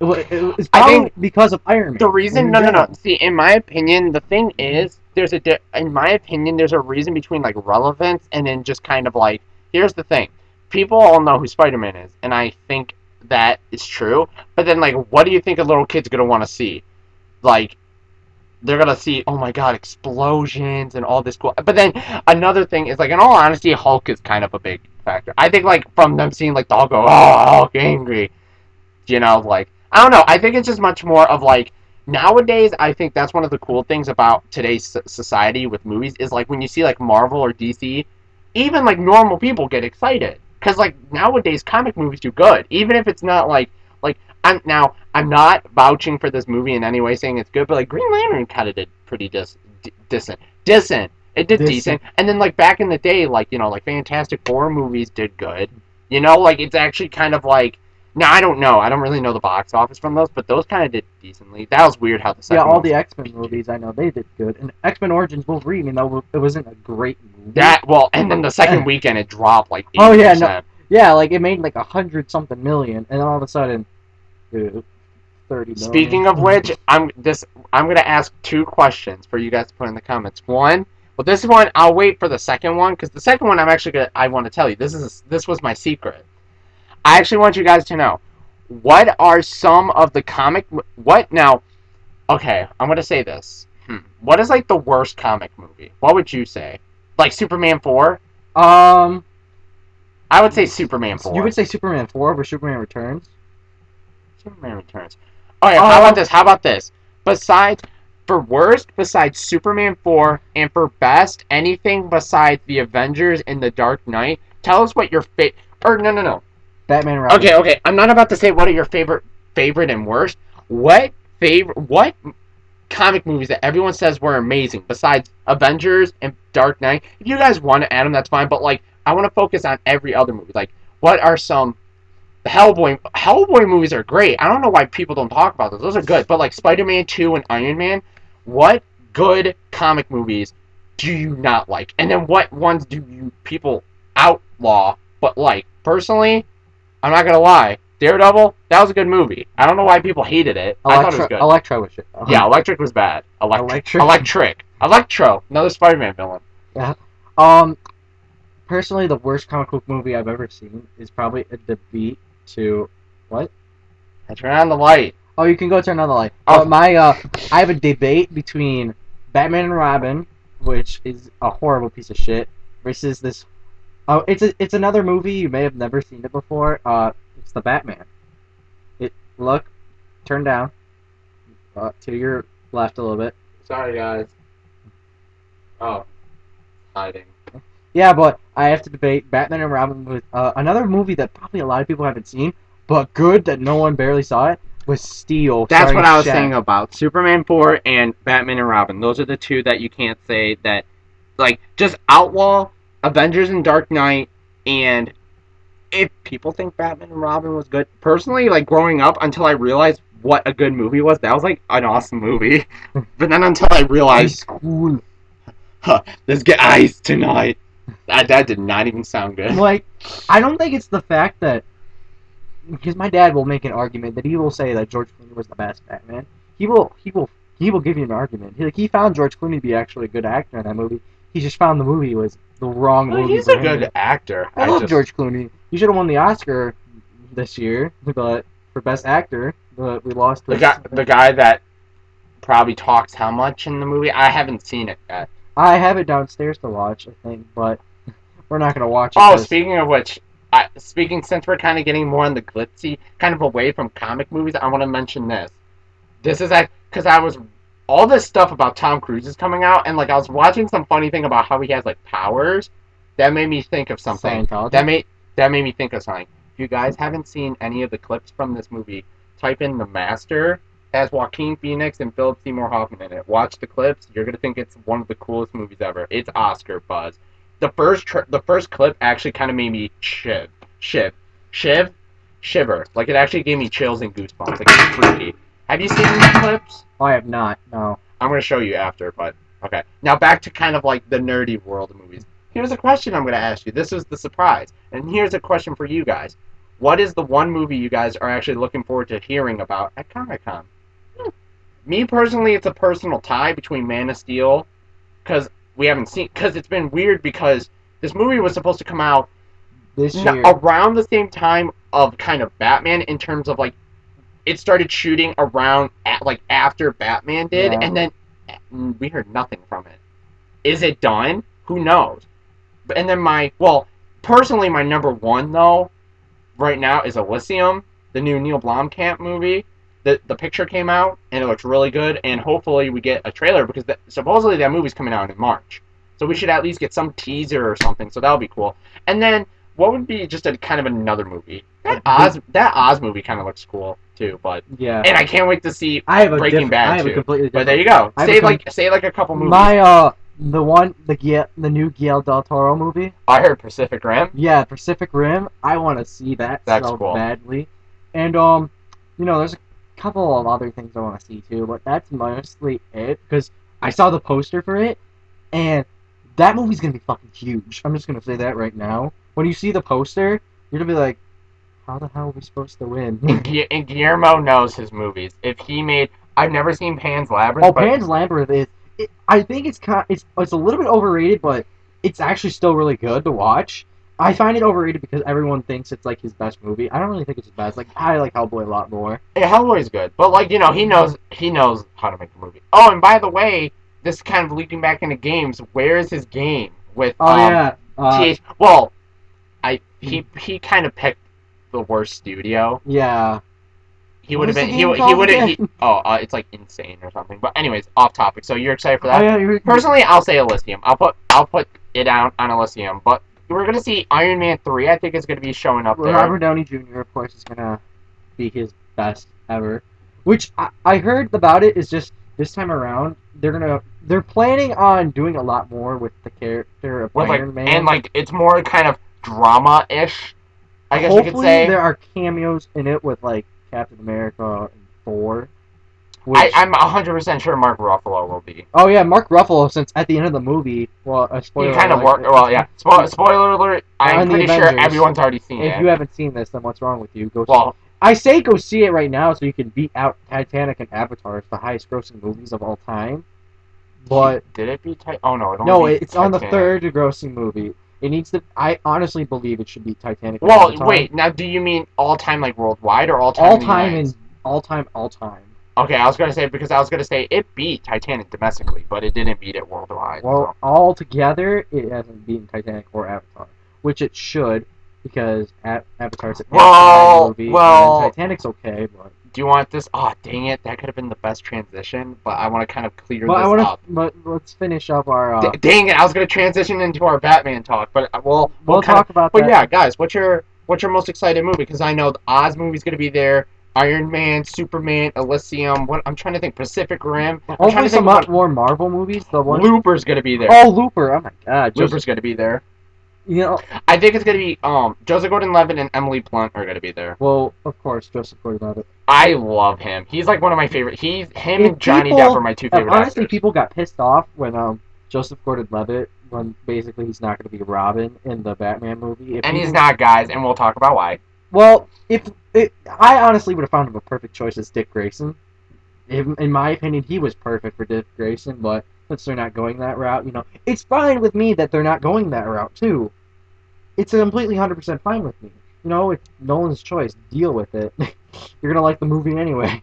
It's I probably think because of Iron Man. The reason, no. See, in my opinion, the thing is, in my opinion, there's a reason between like relevance and then just kind of like, here's the thing, people all know who Spider-Man is, and I think that is true. But then, like, what do you think a little kid's gonna want to see? Like, they're gonna see, oh my god, explosions and all this cool. But then another thing is, like, in all honesty, Hulk is kind of a big factor. I think, like, from them seeing like the Hulk go, oh, Hulk angry, you know, like, I don't know. I think it's just much more of like nowadays. I think that's one of the cool things about today's society with movies is like when you see like Marvel or DC, even like normal people get excited because like nowadays comic movies do good, even if it's not like I'm not vouching for this movie in any way saying it's good, but like Green Lantern kind of did pretty decent. It did decent, and then like back in the day, like you know, like Fantastic Four movies did good. You know, like it's actually kind of like now I don't know. I don't really know the box office from those, but those kind of did decently. That was weird how the second. Yeah, all one the X-Men movies I know they did good, and X-Men Origins Wolverine, even though it wasn't a great movie. That well, and then the second weekend it dropped like 80%. Oh yeah, no, yeah, like it made like 100-something million, and then all of a sudden, 30 million. Speaking of which, I'm gonna ask two questions for you guys to put in the comments. One, well, this one I'll wait for the second one because the second one I want to tell you. This was my secret. I actually want you guys to know what are some of the what now. Okay, I'm gonna say this. What is like the worst comic movie? What would you say? Like Superman 4? I would say Superman 4. You would say Superman 4 over Superman Returns? Superman Returns. Okay, how about this? How about this? Besides Superman 4, and for best, anything besides the Avengers and the Dark Knight, tell us what your no. Batman and Robin. Okay. I'm not about to say what are your favorite and worst. What comic movies that everyone says were amazing besides Avengers and Dark Knight? If you guys want to add them, that's fine. But like, I want to focus on every other movie. Like, what are some? The Hellboy movies are great. I don't know why people don't talk about those. Those are good. But like Spider-Man 2 and Iron Man, what good comic movies do you not like? And then what ones do you people outlaw but like? Personally, I'm not gonna lie. Daredevil, that was a good movie. I don't know why people hated it. I thought it was good. Electro was shit. Yeah, Electric was bad. Electro, another Spider-Man villain. Yeah. Personally, the worst comic book movie I've ever seen is probably a debate to what? I turn on the light. Oh, you can go turn on the light. Oh. I have a debate between Batman and Robin, which is a horrible piece of shit, versus this. Oh, it's another movie you may have never seen it before. It's the Batman. Turn down, to your left a little bit. Sorry, guys. Oh, hiding. Yeah, but I have to debate Batman and Robin with another movie that probably a lot of people haven't seen, but good that no one barely saw it, was Steel. That's what I was saying about Superman 4 and Batman and Robin. Those are the two that you can't say that, like, just outlaw Avengers and Dark Knight, and if people think Batman and Robin was good, personally, like, growing up, until I realized what a good movie was, that was, like, an awesome movie. But then until I realized, cool. Let's get ice tonight. That did not even sound good. Like, I don't think it's the fact that, because my dad will make an argument that he will say that George Clooney was the best Batman. He will he will give you an argument. He found George Clooney to be actually a good actor in that movie. He just found the movie was the wrong Well, movie he's for a him. good actor. I love George Clooney. He should have won the Oscar this year, but for best actor, but we lost. The guy that probably talks how much in the movie? I haven't seen it yet. I have it downstairs to watch, I think, but we're not gonna watch it. Oh, 'cause- speaking of which, since we're kind of getting more on the glitzy, kind of away from comic movies, I want to mention this. This is because I was all this stuff about Tom Cruise is coming out, and like I was watching some funny thing about how he has like powers. That made me think of something. Scientology? That made me think of something. If you guys haven't seen any of the clips from this movie, type in The Master. Has Joaquin Phoenix and Philip Seymour Hoffman in it. Watch the clips. You're gonna think it's one of the coolest movies ever. It's Oscar buzz. The first clip actually kind of made me shiver. Like it actually gave me chills and goosebumps. Like it's freaky. Have you seen these clips? I have not. No. I'm gonna show you after, but okay. Now back to kind of like the nerdy world of movies. Here's a question I'm gonna ask you. This is the surprise, and here's a question for you guys. What is the one movie you guys are actually looking forward to hearing about at Comic-Con? Me personally, it's a personal tie between Man of Steel, because it's been weird because this movie was supposed to come out This year. around the same time of kind of Batman in terms of like it started shooting around after Batman did, Yeah. and then we heard nothing from it. Is it done? Who knows? And then personally my number one though right now is Elysium, the new Neil Blomkamp movie. The picture came out and it looks really good, and hopefully we get a trailer because supposedly that movie's coming out in March, so we should at least get some teaser or something. So that'll be cool. And then what would be just a kind of another movie? That Oz movie kind of looks cool too, but Yeah. and I can't wait to see I have a Breaking Bad I have too. a completely But different. there you go. I have Say like a couple movies. The new Guillermo del Toro movie. I heard Pacific Rim. Yeah, Pacific Rim. I want to see that That's so cool. badly. And there's a couple of other things I want to see too, but that's mostly it because I saw the poster for it, and that movie's gonna be fucking huge. I'm just gonna say that right now. When you see the poster, you're gonna be like, how the hell are we supposed to win? And Guillermo knows his movies. If he made, I've never seen Pan's Labyrinth. Oh, but Pan's Labyrinth is. I think it's a little bit overrated, but it's actually still really good to watch. I find it overrated because everyone thinks it's like his best movie. I don't really think it's his best. Like I like Hellboy a lot more. Yeah, Hellboy's good, but like he knows how to make a movie. Oh, and by the way, this is kind of leaping back into games. Where is his game with? Oh yeah. TH? Well, he kind of picked the worst studio. Yeah. He What would have is been. the game He called would have. again? It's like Insane or something. But anyways, off topic. So you're excited for Oh, that? yeah, Personally, I'll say Elysium. I'll put it down on Elysium. But we're gonna see Iron Man 3. I think is gonna be showing up there. Robert Downey Jr. of course is gonna be his best ever. Which I heard about it is just this time around they're planning on doing a lot more with the character of With, Iron Man. And like it's more kind of drama-ish. I guess you Hopefully could say. there are cameos in it with like Captain America and Thor. Which, I'm 100% sure Mark Ruffalo will be. oh yeah, Mark Ruffalo. Since at the end of the movie, well, a He spoiler. kind of alert, worked. Well, yeah. Spoiler alert. I'm On the pretty sure Avengers. everyone's already seen If it. you haven't seen this, then what's wrong with you? Go. Well, I say go see it right now so you can beat out Titanic and Avatar as the highest grossing movies of all time. But did it beat Titanic? Oh no, it only no, beat it's on the Titanic. third grossing movie. It needs to. I honestly believe it should be Titanic. And Well, Avatar. wait. Now, do you mean all time, like worldwide, or all time? all time and all time. Okay, I was gonna say it beat Titanic domestically, but it didn't beat it worldwide. Well, all together, it hasn't beaten Titanic or Avatar, which it should because Avatar's an movie. well- and Titanic's okay, but. Do you want this? Oh, dang it! That could have been the best transition, but I want to kind of clear But this up. But let's finish up our. Dang it! I was gonna transition into our Batman talk, but we'll we'll kind talk about But that. yeah, guys, what's your most excited movie? Because I know the Oz movie's gonna be there. Iron Man, Superman, Elysium. What I'm trying to think. Pacific Rim. I'm trying Hopefully to some think of more Marvel movies. The one. Looper's gonna be there. Oh, Looper! Oh my God! Looper's gonna be there. You know, I think it's gonna be Joseph Gordon-Levitt and Emily Blunt are gonna be there. well, of course, Joseph Gordon-Levitt. I love him. He's like one of my favorite. Him If and Johnny people- Depp are my two favorite Honestly, actors. people got pissed off when Joseph Gordon-Levitt, when basically he's not going to be Robin in the Batman movie. And he's not, guys, and we'll talk about why. Well, I honestly would have found him a perfect choice as Dick Grayson. in my opinion, he was perfect for Dick Grayson, but since they're not going that route, it's fine with me that they're not going that route too. It's completely 100% fine with me. It's Nolan's choice. Deal with it. You're gonna like the movie anyway.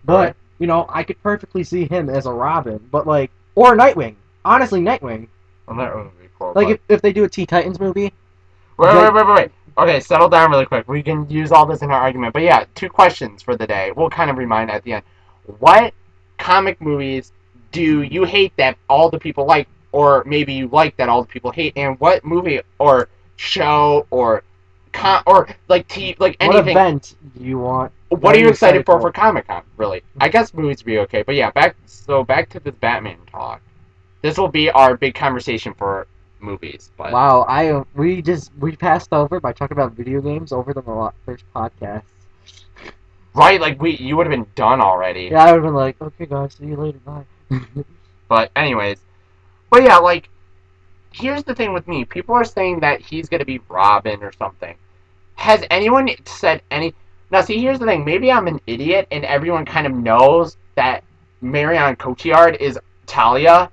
But I could perfectly see him as a Robin, but or Nightwing. Honestly, Nightwing. Well, that would be cool. Like if they do a Teen Titans movie. Wait. Okay, settle down really quick. We can use all this in our argument. But yeah, 2 questions for the day. We'll kind of remind at the end. What comic movies do you hate that all the people like, or maybe you like that all the people hate? And what movie or show or anything? What event do you want? What are you excited for Comic-Con? Really? I guess movies would be okay. But yeah, back to this Batman talk. This will be our big conversation for movies. But wow, we passed over by talking about video games over the first podcast. Right, you would have been done already. Yeah, I would have been like, okay guys, see you later, bye. But anyways, but yeah, here's the thing with me. People are saying that he's gonna be Robin or something. Has anyone said any? Now, see, here's the thing. Maybe I'm an idiot, and everyone kind of knows that Marion Cotillard is Talia.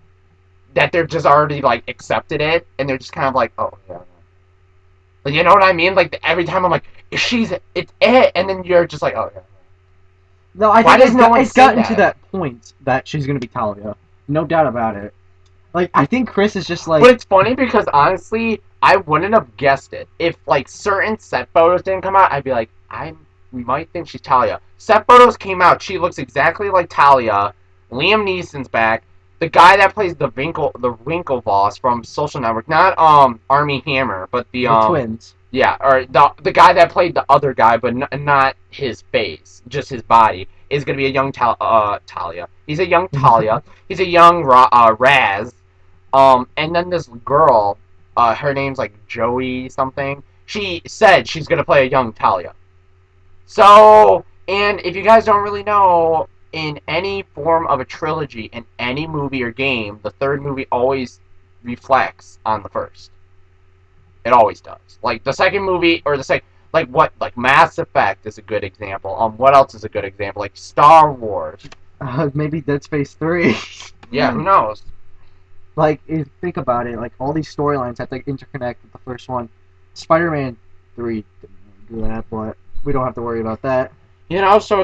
That they're just already accepted it, and they're just kind of like, oh yeah. You know what I mean? Every time I'm like, it's it, and then you're just like, oh yeah. No, I think it's gotten to that point that she's gonna be Talia. No doubt about it. I think Chris is just But it's funny because honestly, I wouldn't have guessed it. If certain set photos didn't come out, I'd be like, I might think she's Talia. Set photos came out, she looks exactly like Talia. Liam Neeson's back. The guy that plays the Winklevoss from Social Network, not Armie Hammer, but the twins. Yeah, or the guy that played the other guy, but not his face, just his body, is gonna be a young Talia. He's a young Talia. He's a young Raz. And then this girl, her name's Joey something. She said she's gonna play a young Talia. So, and if you guys don't really know, in any form of a trilogy, in any movie or game, the third movie always reflects on the first. It always does. The second movie, or the second, Mass Effect is a good example. What else is a good example? Star Wars. Maybe Dead Space 3. Yeah, who knows? If you think about it, all these storylines have to interconnect with the first one. Spider-Man 3 didn't really do that, but we don't have to worry about that. So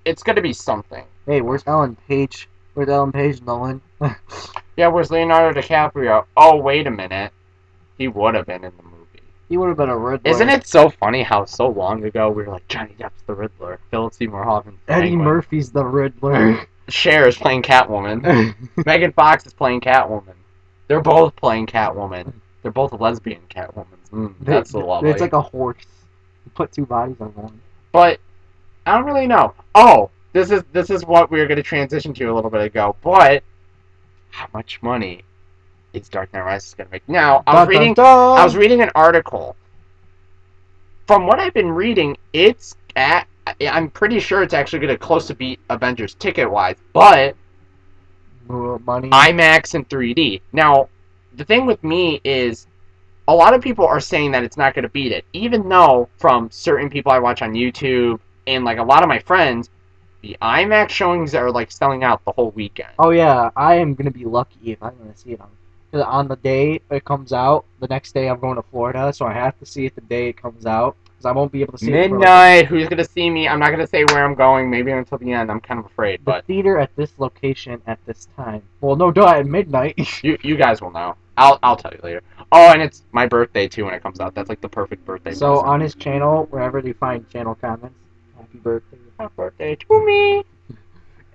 it's gonna be something. Hey, where's Ellen Page? Where's Ellen Page, Nolan? Yeah, where's Leonardo DiCaprio? Oh, wait a minute. He would have been in the movie. He would have been a Riddler. Isn't it so funny how so long ago we were like, Johnny Depp's the Riddler, Philip Seymour Hoffman, Eddie Murphy's the Riddler. Cher is playing Catwoman. Megan Fox is playing Catwoman. They're both playing Catwoman. They're both lesbian Catwomans. That's so lovely. It's like a horse. You put 2 bodies on one. But I don't really know. Oh, this is what we were going to transition to a little bit ago. But how much money is Dark Knight Rises going to make? Now, I was reading an article. From what I've been reading, I'm pretty sure it's actually going to close to beat Avengers ticket-wise, but money. IMAX and 3D. Now, the thing with me is, a lot of people are saying that it's not going to beat it, even though from certain people I watch on YouTube and a lot of my friends, the IMAX showings are selling out the whole weekend. Oh yeah, I am going to be lucky if I'm going to see it on the day it comes out. The next day I'm going to Florida, so I have to see it the day it comes out. Because I won't be able to see it. Midnight. Who's going to see me? I'm not going to say where I'm going. Maybe until the end. I'm kind of afraid. The theater at this location at this time. Well, no, duh, at midnight. You guys will know. I'll tell you later. Oh, and it's my birthday too when it comes out. That's the perfect birthday. So present. On his channel, wherever you find channel comments, happy birthday. Happy birthday to me.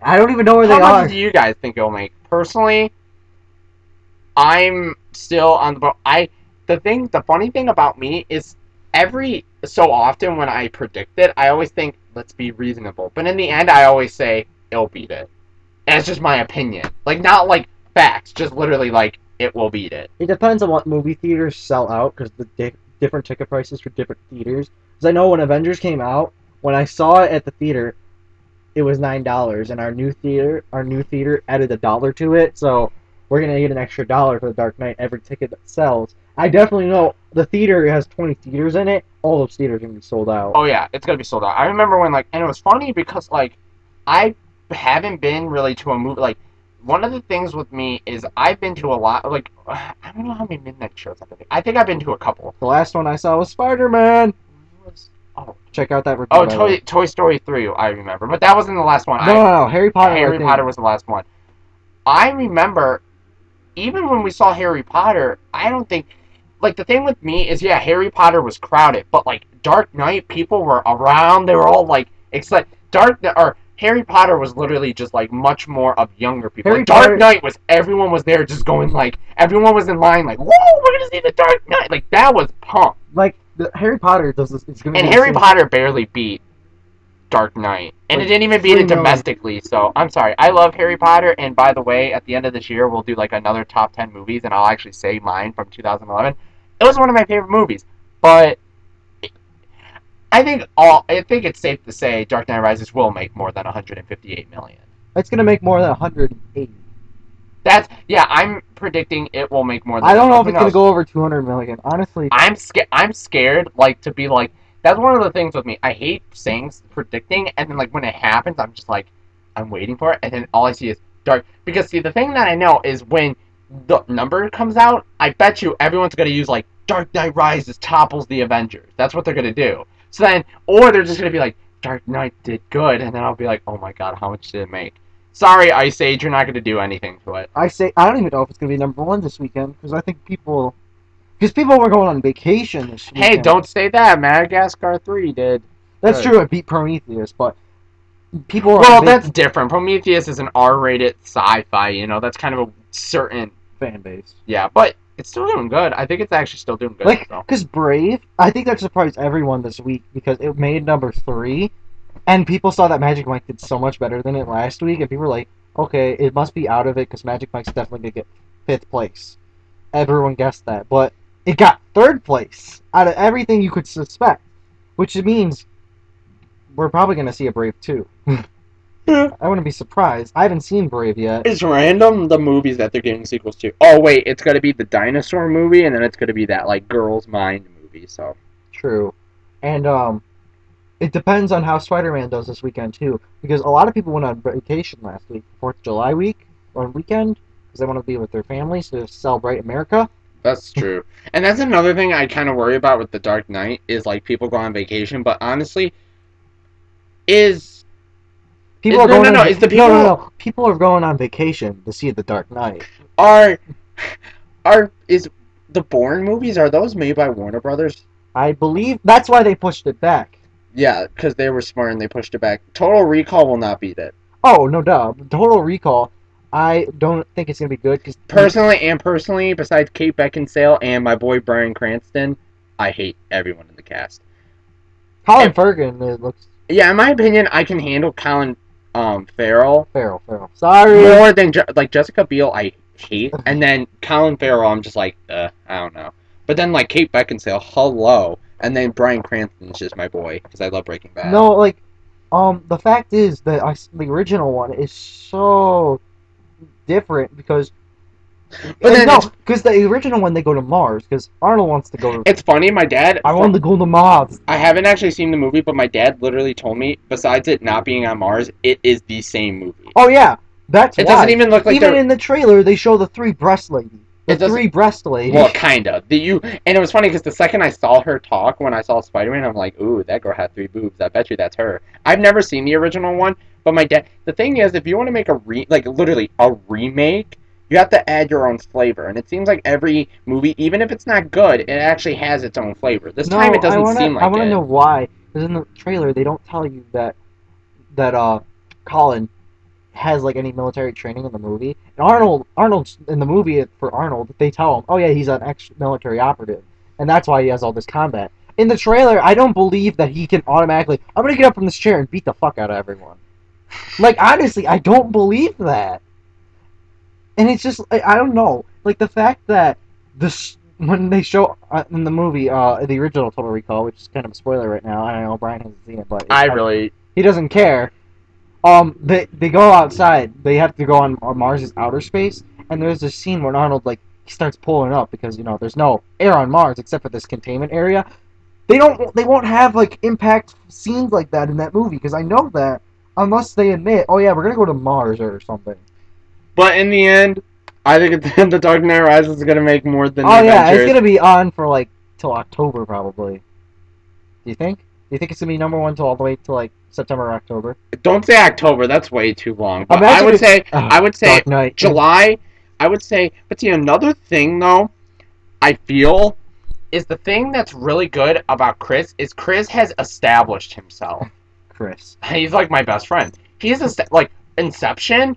I don't even know where they are. How much do you guys think it'll make? Personally, I'm still on the boat. The funny thing about me is every so often when I predict it, I always think, let's be reasonable. But in the end, I always say, it'll beat it. And it's just my opinion. Not facts, just literally it will beat it. It depends on what movie theaters sell out, because the different ticket prices for different theaters. Because I know when Avengers came out, when I saw it at the theater, it was $9, and our new theater added $1 to it, so we're gonna get an extra $1 for the Dark Knight every ticket that sells. I definitely know the theater has 20 theaters in it. All those theaters are gonna be sold out. Oh yeah, it's gonna be sold out. I remember when and it was funny because I haven't been really to a movie like. One of the things with me is I've been to a lot. Like I don't know how many midnight shows I've been to. I think I've been to a couple. The last one I saw was Spider-Man. Oh, Check out that review. oh, by the way. Toy Story 3. I remember, but that wasn't the last one. No, Harry Potter. Harry I think. Potter was the last one. I remember, even when we saw Harry Potter, I don't think. Like the thing with me is, yeah, Harry Potter was crowded, but like Dark Knight, people were around. They were all like excited. Harry Potter was literally just like much more of younger people. Harry Like, Dark Potter- Knight was everyone was there just going like everyone was in line like whoa we're gonna see the Dark Knight like that was pumped. Like the Harry Potter does this. It's gonna And be Harry the same- Potter barely beat Dark Knight, and Like, it didn't even beat 3 it million. domestically. So I'm sorry. I love Harry Potter, and by the way, at the end of this year, we'll do like another top 10 movies, and I'll actually say mine from 2011. It was one of my favorite movies, but I think it's safe to say Dark Knight Rises will make more than 158 million. It's gonna make more than 180. That's yeah. I'm predicting it will make more than. I don't know if who it's gonna knows? go over 200 million. Honestly, I'm scared like to be like that's one of the things with me. I hate saying predicting and then like when it happens I'm just like I'm waiting for it and then all I see is dark because see the thing that I know is when the number comes out, I bet you everyone's gonna use like Dark Knight Rises topples the Avengers. That's what they're gonna do. So then or they're just gonna be like Dark Knight did good and then I'll be like, oh my god, how much did it make? Sorry, Ice Age, you're not gonna do anything to it. I don't even know if it's gonna be #1 this weekend because I think people were going on vacation this weekend. Hey, don't say that. Madagascar 3 did. That's good. true. It beat Prometheus, but people were Well, on that's different. Prometheus is an R-rated sci-fi. You know, that's kind of a certain. fan base. Yeah, but it's still doing good. I think it's actually still doing good. Like, so. because Brave, I think that surprised everyone this week because it made #3, and people saw that Magic Mike did so much better than it last week, and people were like, okay, it must be out of it because Magic Mike's definitely gonna get 5th place. Everyone guessed that, but it got 3rd place out of everything you could suspect, which means we're probably gonna see a Brave 2. I wouldn't be surprised. I haven't seen Brave yet. It's random the movies that they're giving sequels to. Oh wait, it's gonna be the dinosaur movie, and then it's gonna be that like Girl's Mind movie. So True. And it depends on how Spider-Man does this weekend too, because a lot of people went on vacation last week, 4th of July week or weekend, because they want to be with their families to celebrate America. that's true. And that's another thing I kind of worry about with the Dark Knight is like people go on vacation, but honestly, is People Is- are no, going no, on, no, it's the no. People are going on vacation to see The Dark Knight. are is the Bourne movies are those made by Warner Brothers? I believe that's why they pushed it back. Yeah, because they were smart and they pushed it back. Total Recall will not beat it. Oh, no doubt. Total Recall, I don't think it's gonna be good because Personally, besides Kate Beckinsale and my boy Bryan Cranston, I hate everyone in the cast. Colin Farrell it looks Yeah, in my opinion, I can handle Colin Farrell Farrell. Sorry. more than like Jessica Biel. I hate, and then Colin Farrell, I'm just like, I don't know. But then like Kate Beckinsale, hello, and then Bryan Cranston is just my boy because I love Breaking Bad. No, like, the fact is that the original one is so different because. But then no, it's- because the original one they go to Mars because Arnold wants to go to. It's funny, my dad. I want to go to Mars. I haven't actually seen the movie, but my dad literally told me, besides it not being on Mars, it is the same movie. Oh yeah, that's It why. doesn't even look like even they're- in the trailer they show the 3 breast lady. The It doesn't- 3 breast lady. Well, kinda. And it was funny because the second I saw her talk when I saw Spider-Man, I'm like, ooh, that girl had 3 boobs. I bet you that's her. I've never seen the original one, but my dad. The thing is, if you want to make literally a remake, you have to add your own flavor. And it seems like every movie, even if it's not good, it actually has its own flavor. This No, time it doesn't I seem like I want it. to know why. Because in the trailer they don't tell you that Colin has like any military training in the movie. And Arnold's in the movie for Arnold. They tell him, oh yeah, he's an ex-military operative, and that's why he has all this combat. In the trailer, I don't believe that he can automatically. I'm gonna get up from this chair and beat the fuck out of everyone. Like honestly, I don't believe that. And it's just I don't know. Like the fact that this when they show in the movie the original Total Recall, which is kind of a spoiler right now. I know Brian hasn't seen it, but he doesn't care. They go outside. They have to go on Mars's outer space, and there's this scene where Arnold he starts pulling up because there's no air on Mars except for this containment area. They won't have like impact scenes like that in that movie because I know that Unless they admit, oh yeah, we're gonna go to Mars or something. But in the end, I think the Dark Knight Rises is gonna make more than Oh the yeah, Avengers. it's gonna be on for like till October probably. Do you think? Do you think it's gonna be #1 till all the way to like September or October? Don't say October. That's way too long. But Imagine I would say Dark Knight. July. I would say. But see, another thing though, I feel is the thing that's really good about Chris is Chris has established himself. Chris. He's like my best friend. He's like Inception.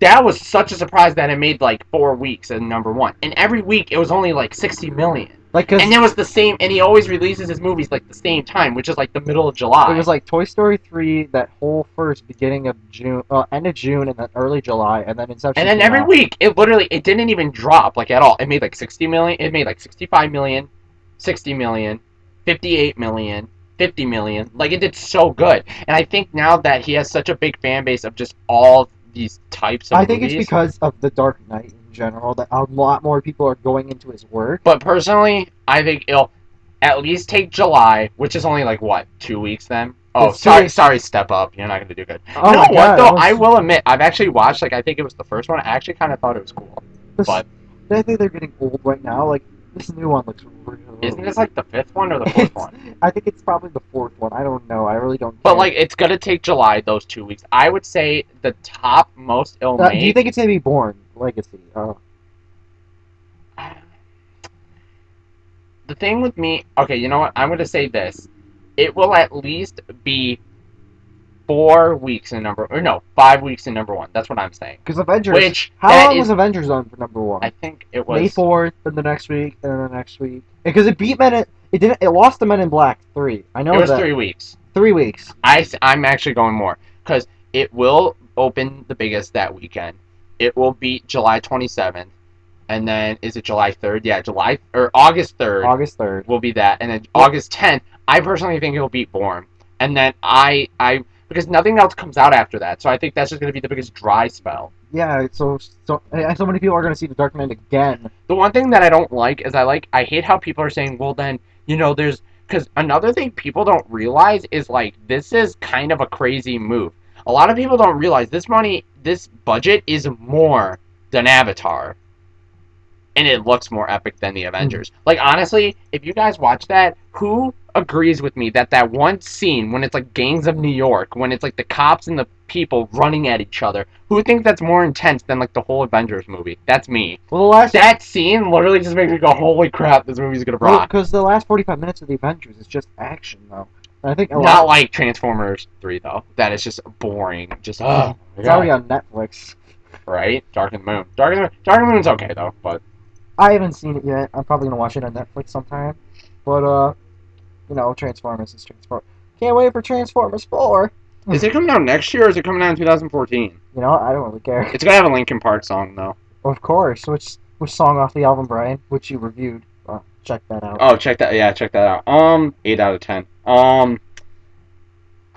That was such a surprise that it made like 4 weeks at #1, and every week it was only like 60 million. Like, cause And it was the same, and he always releases his movies like the same time, which is like the middle of July. it was like Toy Story 3 that whole first beginning of June, end of June, and then early July, and then Inception. And then came every out. week, it didn't even drop like at all. It made like 60 million. It made like 65 million, 60 million, 58 million, 50 million. Like it did so good. And I think now that he has such a big fan base of just all these types of I think movies. it's because of the Dark Knight in general that a lot more people are going into his work. But personally, I think it'll at least take July, which is only like what 2 weeks then. Oh, It's 2 sorry, weeks. sorry, Step Up. You're not gonna do good. Oh You know my what God, though? that was- I will admit, I've actually watched like I think it was the first one. I actually kind of thought it was cool. But I think they're getting old right now. Like this new one looks real. isn't this like the 5th one or the 4th one? I think it's probably the 4th one. I don't know. I really don't. But care. like, it's gonna take July those 2 weeks. I would say the top most it'll Do make. you think it's gonna be Born Legacy? The thing with me, okay, you know what? I'm gonna say this. It will at least be 4 weeks in or no, 5 weeks in #1. That's what I'm saying. Because Avengers. Which How that long is- was Avengers on for #1? I think it was. May 4th, then the next week, and then the next week. Because it beat Men. It didn't. It lost to Men in Black 3. I know It was that. 3 weeks. 3 weeks. I'm actually going more because it will open the biggest that weekend. It will beat July 27th, and then is it July 3rd? Yeah, August 3rd. August 3rd. Will be that, and then August 10th. I personally think it'll beat Born, and then I because nothing else comes out after that, so I think that's just gonna be the biggest dry spell. Yeah. So many people are gonna see the Dark Knight again. The one thing that I don't like is I hate how people are saying, well then there's because another thing people don't realize is like this is kind of a crazy move. A lot of people don't realize this budget is more than Avatar. And it looks more epic than the Avengers. Like, honestly, if you guys watch that, who agrees with me that one scene when it's like gangs of New York, when it's like the cops and the people running at each other, who thinks that's more intense than like the whole Avengers movie? That's me. Well, That scene literally just makes me go, holy crap, this movie's gonna rock. because the last 45 minutes of the Avengers is just action, though. And I think a Not lot. like Transformers 3, though. That is just boring. Just, It's already on Netflix. right? Dark and the Moon. Dark and the Moon's okay, though, but I haven't seen it yet. I'm probably gonna watch it on Netflix sometime. But Transformers is Transformers. Can't wait for Transformers 4. is it coming out next year or is it coming out in 2014? You know, I don't really care. It's gonna have a Linkin Park song, though. Of course. Which song off the album, Brian? Which you reviewed. Check that out. Oh, check that out. 8 out of 10. I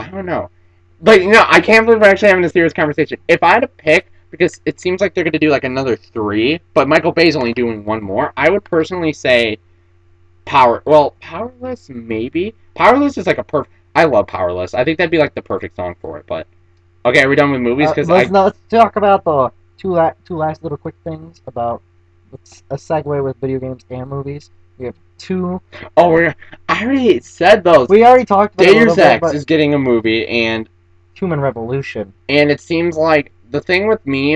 don't know. But, I can't believe we're actually having a serious conversation. If I had to pick, because it seems like they're going to do, like, another 3, but Michael Bay's only doing 1 more, I would personally say Powerless, maybe? Powerless is, like, I love Powerless. I think that'd be, like, the perfect song for it, but... Okay, are we done with movies? Because let's talk about the two last little quick things about a segue with video games and movies. We have two. I already said those. We already talked about it a Deus little bit, Ex but is getting a movie, and Human Revolution. it seems like the thing with me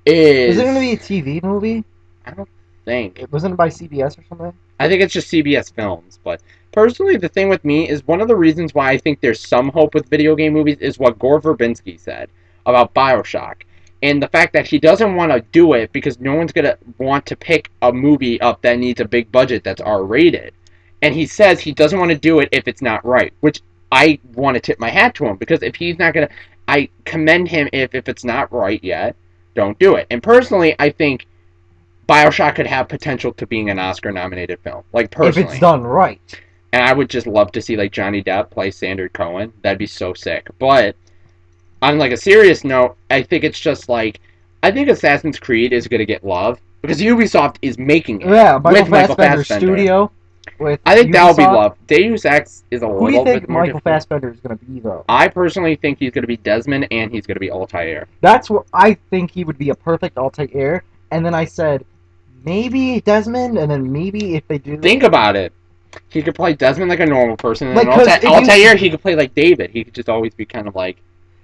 is... Is it going to be a TV movie? I don't think. Wasn't it by CBS or something? I think it's just CBS Films, but personally the thing with me is one of the reasons why I think there's some hope with video game movies is what Gore Verbinski said about BioShock. And the fact that he doesn't want to do it because no one's going to want to pick a movie up that needs a big budget that's R-rated. And he says he doesn't want to do it if it's not right, which I want to tip my hat to him, because if he's not going to... I commend him if it's not right yet, don't do it. And personally, I think BioShock could have potential to being an Oscar-nominated film. Like, personally. If it's done right. And I would just love to see, like, Johnny Depp play Sander Cohen. That'd be so sick. But... on, like, a serious note, I think it's just, like... I think Assassin's Creed is going to get love. Because Ubisoft is making it. Yeah, with Michael Fassbender's Fassbender. studio. with I think that'll be Ubisoft. love. Deus Ex is a Who do you little think bit more Michael difficult. Fassbender is going to be, though? I personally think he's going to be Desmond and he's going to be Altair. That's what I think he would be a perfect Altair. And then I said, maybe Desmond, and then maybe if they do... Think about it. He could play Desmond like a normal person, and Like, then 'cause if you- Altair, he could play like David. He could just always be kind of like...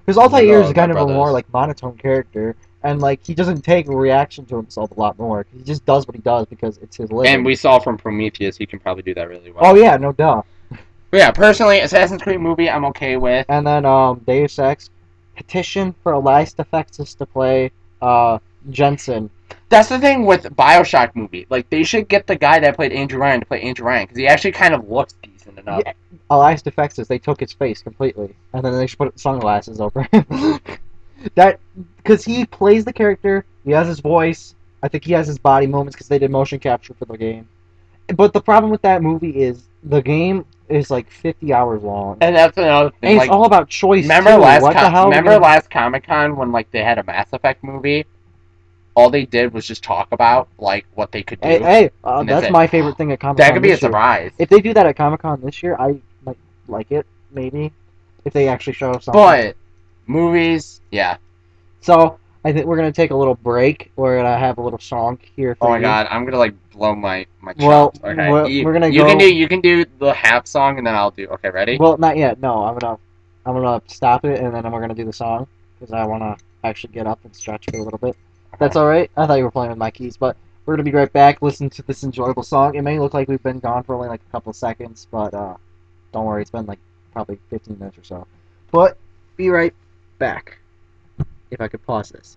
Because Altair is my kind of a more, brothers. like, monotone character. And, like, he doesn't take a reaction to himself a lot more. He just does what he does because it's his living. And we saw from Prometheus, he can probably do that really well. Oh, yeah, no duh. But yeah, personally, Assassin's Creed movie, I'm okay with. And then Deus Ex petition for Elias Defexis to play Jensen. That's the thing with Bioshock movie. Like, they should get the guy that played Andrew Ryan to play Andrew Ryan, because he actually kind of looks decent enough. Yeah, Elias Defexis, they took his face completely, and then they just put sunglasses over him. That because he plays the character, he has his voice. I think he has his body movements because they did motion capture for the game. But the problem with that movie is the game is like 50 hours long, And that's another thing. and Like, it's all about choice. remember too. last what the hell? remember last Comic-Con when like they had a Mass Effect movie? All they did was just talk about like what they could do. Hey, And that's that's it. my favorite thing at Comic Con. That could be a this year. surprise. If they do that at Comic Con this year, I might like it. Maybe if they actually show something. But movies, yeah. So I think we're gonna take a little break. We're gonna have a little song here for Oh my you. god, I'm gonna like blow my Well, chops. Okay, we're gonna you go. can do the half song and then I'll do. Okay, ready? Well, not yet. No, I'm gonna stop it and then we're gonna do the song because I wanna actually get up and stretch for a little bit. That's all right. I thought you were playing with my keys, but we're gonna be right back. Listen to this enjoyable song. It may look like we've been gone for only like a couple of seconds, but don't worry, it's been like probably 15 minutes or so. But be right back. If I could pause this.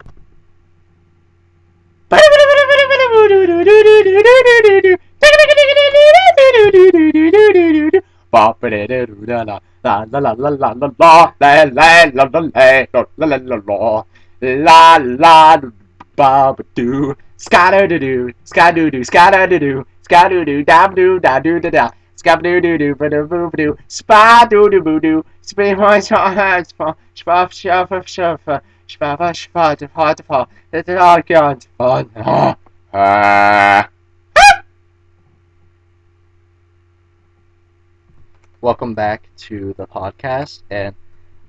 Ska-doo-doo-doo, ska-doo-doo, ska-da-doo-doo, ska-doo-doo, dab-doo, da-doo-da-da, ska-doo-doo-doo, ba-doo-boo-doo, spa-doo-doo-boo-doo, spin-my-hands-fa, shpa-shpa-shpa, shpa-shpa-shpa, it's all gone fun. Welcome back to the podcast, and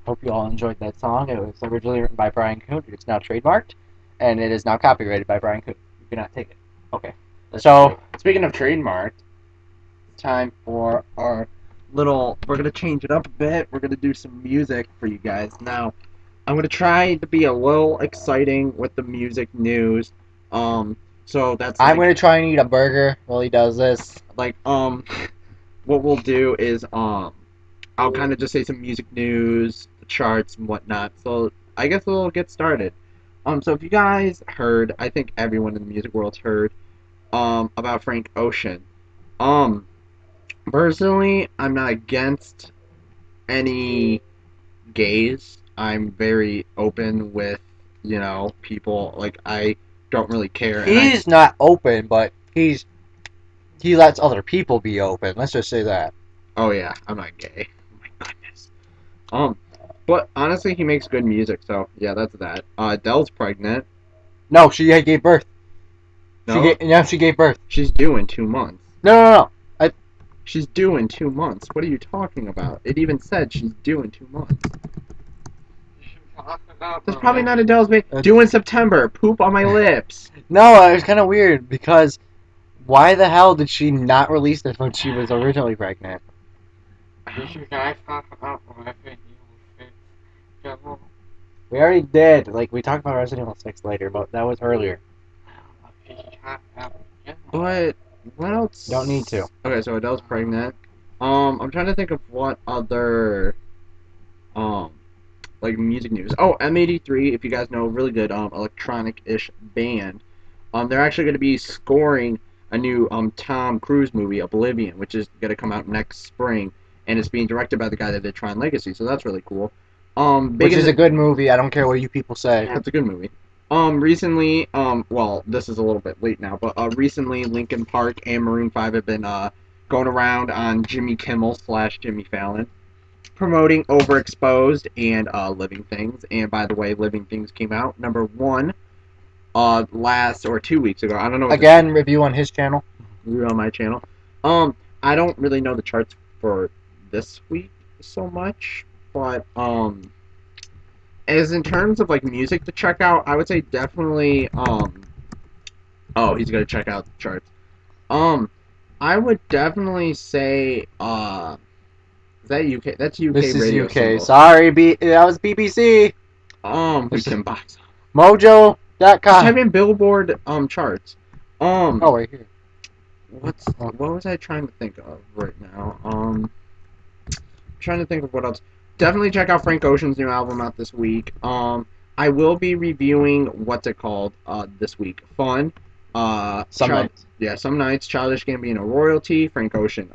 hope you all enjoyed that song. It was originally written by Brian Coon. It's now trademarked, and it is now copyrighted by Brian Coon. You cannot take it. Okay. So, Speaking of trademark, it's time for our Little, we're gonna change it up a bit. We're gonna do some music for you guys. Now, I'm gonna try to be a little exciting with the music news. So that's I'm like, going to try and eat a burger while he does this. like what we'll do is I'll kind of just say some music news, the charts and whatnot. So I guess we'll get started. So if you guys heard, I think everyone in the music world's heard about Frank Ocean. Personally, I'm not against any gays. I'm very open with, people. Like, I don't really care. and I- He's not open, but he lets other people be open. Let's just say that. Oh yeah, I'm not gay. Oh my goodness. But honestly, he makes good music, so yeah, that's that. Adele's pregnant. No, she gave birth. No, She gave birth. she's due in 2 months. No. She's due in 2 months. What are you talking about? It even said she's due in 2 months. That's probably not Adele's baby. Due in September. Poop on my lips. No, it was kind of weird because why the hell did she not release this when she was originally pregnant? You guys talk about We already did. Like, we talked about Resident Evil 6 later, but that was earlier. But what else? Don't need to. Okay, so Adele's pregnant. I'm trying to think of what other like music news. Oh, M83, if you guys know, really good electronic-ish band. They're actually going to be scoring a new Tom Cruise movie, Oblivion, which is going to come out next spring, and it's being directed by the guy that did Tron Legacy, so that's really cool. Which is a good movie. I don't care what you people say. That's a good movie. Recently, well, this is a little bit late now, but recently Linkin Park and Maroon 5 have been going around on Jimmy Kimmel / Jimmy Fallon, promoting Overexposed and Living Things. And by the way, Living Things came out #1 last or 2 weeks ago. I don't know. Again, review on his channel. Review on my channel. I don't really know the charts for this week so much, but as in terms of like music to check out, I would say definitely oh, he's gonna check out the charts. I would definitely say is that UK? That's UK This is radio UK. symbol. Sorry, that was BBC. Weekend box. Just Mojo.com. type in Billboard charts. Oh, right here. What was I trying to think of right now? Trying to think of what else. Definitely check out Frank Ocean's new album out this week. I will be reviewing what's it called this week. Fun. Some nights. Yeah, some nights. Childish Gambino Royalty. Frank Ocean.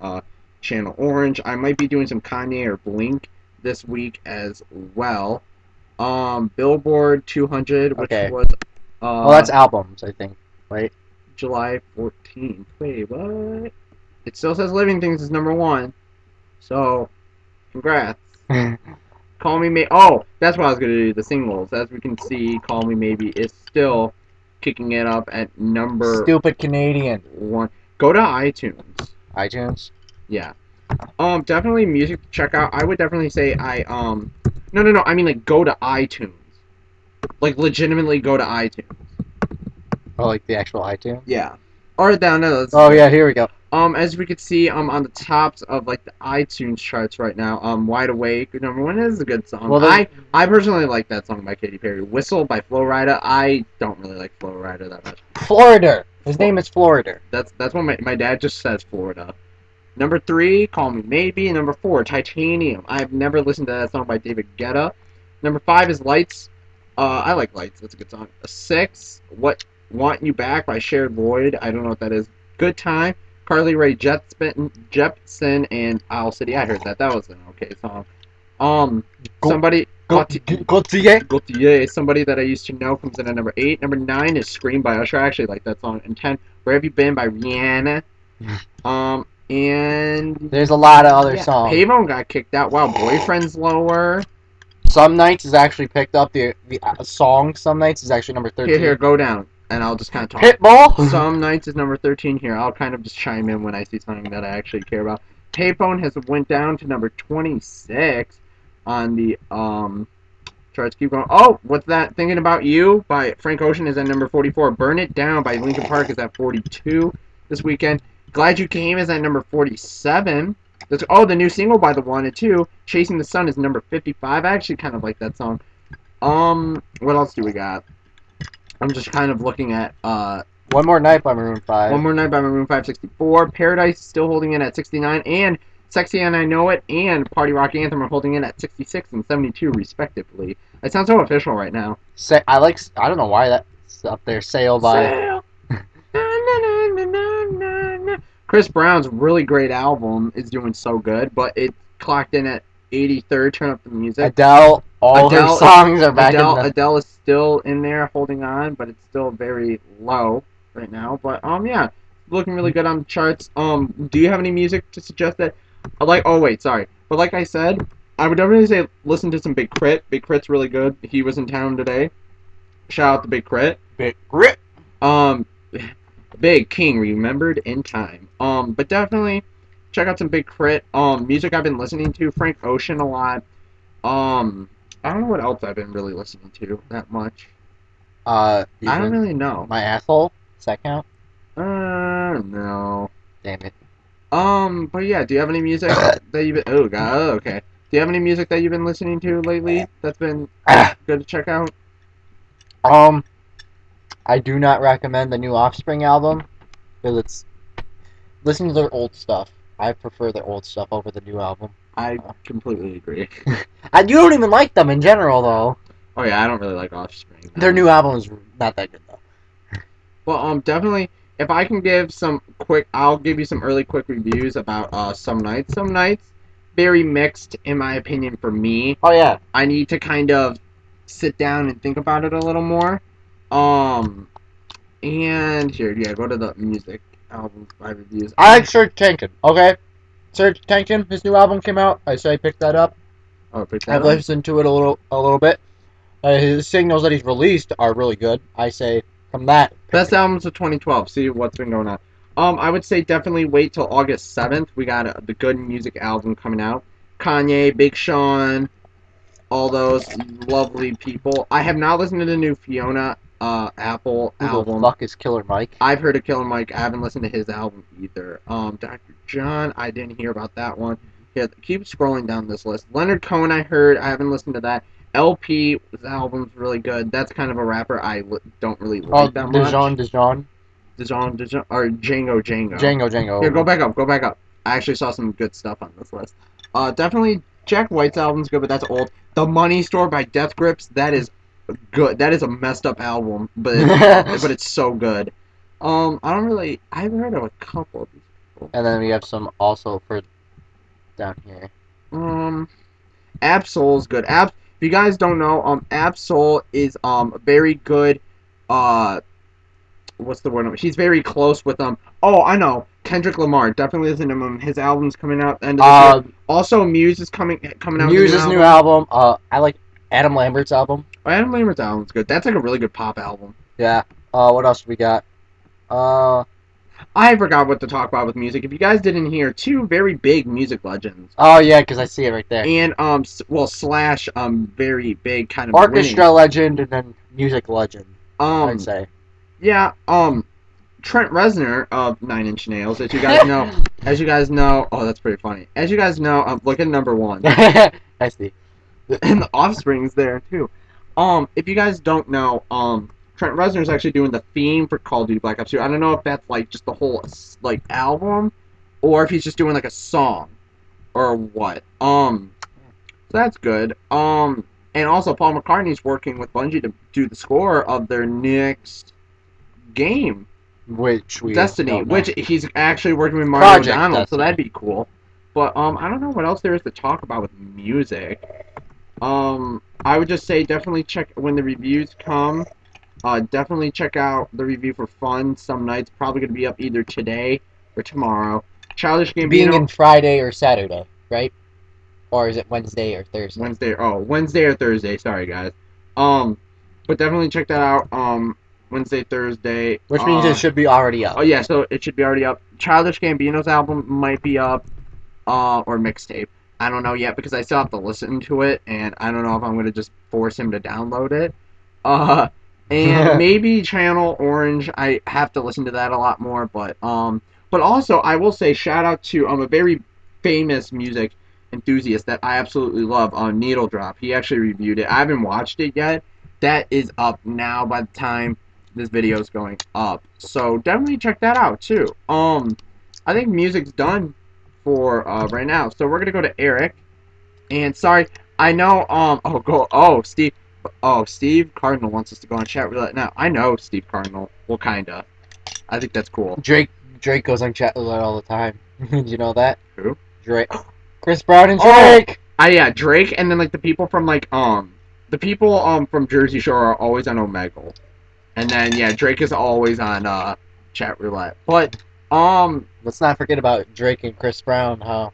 Channel Orange. I might be doing some Kanye or Blink this week as well. Billboard 200, which Okay. was Well, that's albums, I think, right? July 14th. Wait, what? It still says Living Things is number 1. So, congrats. Call Me Maybe. Oh, that's what I was going to do. The singles. As we can see, Call Me Maybe is still kicking it up at number Stupid Canadian. 1. Go to iTunes. iTunes. Yeah. Definitely music to check out. I would definitely say no. I mean, like, go to iTunes. Like, legitimately go to iTunes. Oh, like the actual iTunes? Yeah. Or down there. Oh, yeah, here we go. As we can see, on the tops of like the iTunes charts right now, Wide Awake, number 1 is a good song. Well, I personally like that song by Katy Perry. Whistle by Flo Rida. I don't really like Flo Rida that much. Florida. His name is Florida. That's what my dad just says, Florida. Number 3, Call Me Maybe. Number 4, Titanium. I've never listened to that song by David Guetta. Number 5 is Lights. I like Lights. That's a good song. 6, What Want You Back by Shared Lloyd. I don't know what that is. Good Time. Carly Rae Jepsen and Owl City. I heard that. That was an okay song. Somebody Gautier, somebody that I used to know, comes in at number 8. Number 9 is Scream by Usher. I actually like that song. And 10, Where Have You Been by Rihanna. And there's a lot of other songs. Pavone got kicked out. Wow, Boyfriend's lower. Some Nights is actually picked up. The song Some Nights is actually number 13. Here, go down. And I'll just kind of talk. Pitbull? Some Nights is number 13 here. I'll kind of just chime in when I see something that I actually care about. Payphone has went down to number 26 on the charts. Keep going. Oh, what's that? Thinking About You by Frank Ocean is at number 44. Burn It Down by Linkin Park is at 42 this weekend. Glad You Came is at number 47. The new single by The Wanted 2, Chasing the Sun, is number 55. I actually kind of like that song. What else do we got? I'm just kind of looking at One More Night by Maroon 5. One More Night by Maroon 5, 64. Paradise is still holding in at 69, and Sexy and I Know It and Party Rock Anthem are holding in at 66 and 72 respectively. It sounds so official right now. I don't know why that's up there. Sail by Sail. Chris Brown's really great album is doing so good, but it clocked in at 83rd. Turn up the music. Adele. Her songs are back. Adele is still in there holding on, but it's still very low right now. But yeah, looking really good on the charts. Do you have any music to suggest that? But like I said, I would definitely say listen to some Big Crit. Big Crit's really good. He was in town today. Shout out to Big Crit. Big Crit. Big King, Remembered in Time. But definitely check out some Big Crit. Music I've been listening to, Frank Ocean a lot. I don't know what else I've been really listening to that much. I don't really know. My Asshole? Does that count? No. Damn it. But yeah, do you have any music that you've been... Oh, God, okay. Do you have any music that you've been listening to lately that's been good to check out? I do not recommend the new Offspring album because listen to their old stuff. I prefer their old stuff over the new album. I completely agree. You don't even like them in general, though. Oh yeah, I don't really like Offspring. Their new album is not that good, though. Well, definitely, if I can give I'll give you some early quick reviews about Some Nights. Some Nights, very mixed in my opinion for me. Oh yeah. I need to kind of sit down and think about it a little more. And here, yeah, go to the music album by reviews. I like Serj Tankian. Okay, Serj Tankian, his new album came out. I say pick that up. Oh, pick that I've up. listened to it a little bit. His singles that he's released are really good. I say from that. Best albums of 2012. See what's been going on. I would say definitely wait till August 7th. We got the Good Music album coming out. Kanye, Big Sean, all those lovely people. I have not listened to the new Fiona Apple Who the album. fuck is Killer Mike? I've heard of Killer Mike. I haven't listened to his album either. Dr. John, I didn't hear about that one. Yeah, keep scrolling down this list. Leonard Cohen, I heard. I haven't listened to that. LP, his album's really good. That's kind of a rapper I don't really like that much. Dijon. Dijon, or Django. Django. Here, go back up. I actually saw some good stuff on this list. Definitely Jack White's album's good, but that's old. The Money Store by Death Grips, that is good. That is a messed up album, but but it's so good. I've heard of a couple of these people. And then we have some also for down here. Absol's good. If you guys don't know, Absol is very good. What's the word? He's very close with Oh, I know. Kendrick Lamar. Definitely listen to him. His album's coming out end of the year. Also, Muse is coming out. Muse's new album. I like Adam Lambert's album. Oh, Adam Lambert's album's good. That's like a really good pop album. Yeah. What else we got? I forgot what to talk about with music. If you guys didn't hear, two very big music legends. Oh yeah, because I see it right there. And Slash very big kind of orchestra legend and then music legend. I'd say. Yeah. Trent Reznor of Nine Inch Nails, as you guys know. Oh, that's pretty funny. As you guys know, look at number 1. I see. And the Offspring's there too. If you guys don't know, Trent Reznor's actually doing the theme for Call of Duty Black Ops 2. I don't know if that's like just the whole like album, or if he's just doing like a song, or what. So that's good. And also Paul McCartney's working with Bungie to do the score of their next game, Destiny, which he's actually working with Mario O'Donnell, so that'd be cool. But I don't know what else there is to talk about with music. I would just say definitely check when the reviews come. Definitely check out the review for Fun Some Nights. Probably going to be up either today or tomorrow. Childish Gambino. Being in Friday or Saturday, right? Or is it Wednesday or Thursday? Wednesday or Thursday. Sorry, guys. But definitely check that out. Wednesday, Thursday. Which means it should be already up. Oh yeah, so it should be already up. Childish Gambino's album might be up, or mixtape. I don't know yet because I still have to listen to it, and I don't know if I'm gonna just force him to download it. And maybe Channel Orange. I have to listen to that a lot more, but also I will say shout out to a very famous music enthusiast that I absolutely love, Needle Drop. He actually reviewed it. I haven't watched it yet. That is up now by the time this video is going up, so definitely check that out too. I think music's done for right now, so we're gonna go to Eric. And sorry, I know Steve Cardinal wants us to go on chat roulette now. I know Steve Cardinal. Well, kinda. I think that's cool. Drake goes on chat roulette all the time. Did you know that? Who? Drake. Chris Brown and Drake. Yeah, Drake, and then like the people from from Jersey Shore are always on Omegle. And then yeah, Drake is always on chat roulette. But let's not forget about Drake and Chris Brown, how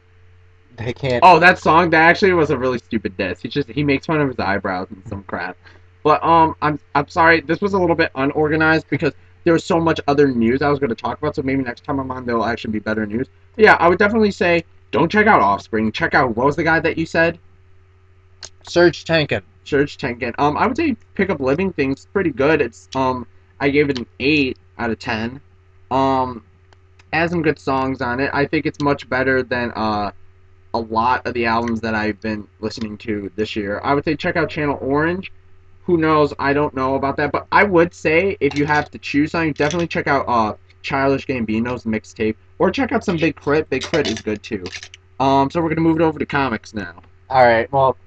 they can't. Oh, that song, that actually was a really stupid diss. He makes fun of his eyebrows and some crap. But I'm sorry, this was a little bit unorganized because there was so much other news I was going to talk about, so maybe next time I'm on there'll actually be better news. But yeah, I would definitely say don't check out Offspring. Check out, what was the guy that you said? Serj Tankian. I would say pick up Living Things. Pretty good. It's I gave it an 8 out of 10. Has some good songs on it. I think it's much better than a lot of the albums that I've been listening to this year. I would say check out Channel Orange. Who knows? I don't know about that, but I would say if you have to choose something, definitely check out Childish Gambino's mixtape, or check out some Big Crit. Big Crit is good too. So we're gonna move it over to comics now. All right. Well,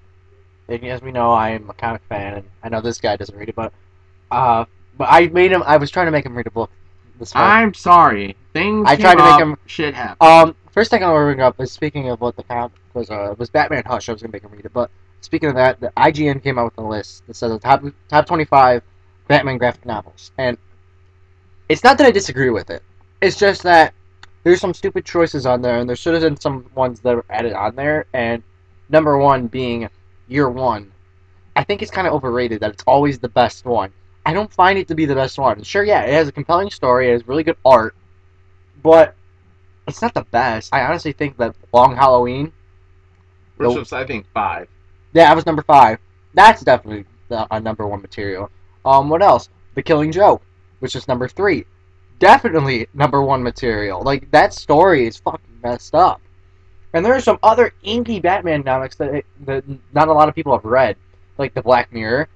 as we know, I am a comic fan, and I know this guy doesn't read it, but I was trying to make him read a book. I'm sorry. I tried to make him. Shit happened. First thing I want to bring up is, speaking of what the comic was Batman Hush. I was gonna make him read it, but speaking of that, the IGN came out with a list that says the top 25 Batman graphic novels, and it's not that I disagree with it. It's just that there's some stupid choices on there, and there should have been some ones that were added on there. And number 1 being Year One. I think it's kind of overrated that it's always the best one. I don't find it to be the best one. Sure, yeah, it has a compelling story, it has really good art, but it's not the best. I honestly think that Long Halloween. Which Nope. was, I think, 5. Yeah, that was number 5. That's definitely a number 1 material. What else? The Killing Joke, which is number 3. Definitely number 1 material. Like, that story is fucking messed up. And there are some other inky Batman comics that not a lot of people have read, like the Black Mirror.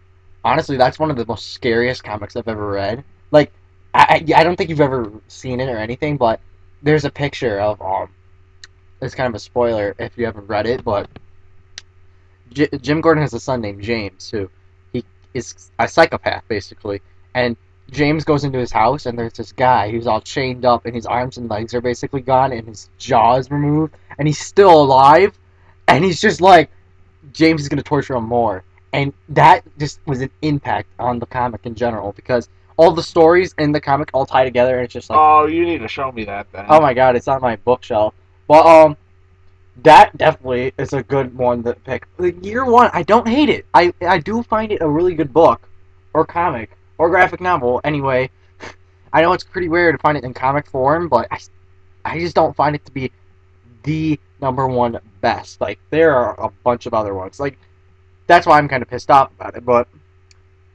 Honestly, that's one of the most scariest comics I've ever read. Like, I don't think you've ever seen it or anything, but there's a picture of It's kind of a spoiler if you haven't read it, but Jim Gordon has a son named James who he is a psychopath basically, and James goes into his house and there's this guy who's all chained up and his arms and legs are basically gone and his jaw is removed and he's still alive, and he's just like James is gonna torture him more, and that just was an impact on the comic in general because all the stories in the comic all tie together and it's just like, Oh, you need to show me that then. oh my god, it's on my bookshelf. But that definitely is a good one to pick. Like, Year One, I don't hate it. I do find it a really good book, or comic, or graphic novel. Anyway, I know it's pretty rare to find it in comic form, but I just don't find it to be the number 1 best. Like, there are a bunch of other ones. Like, that's why I'm kind of pissed off about it. But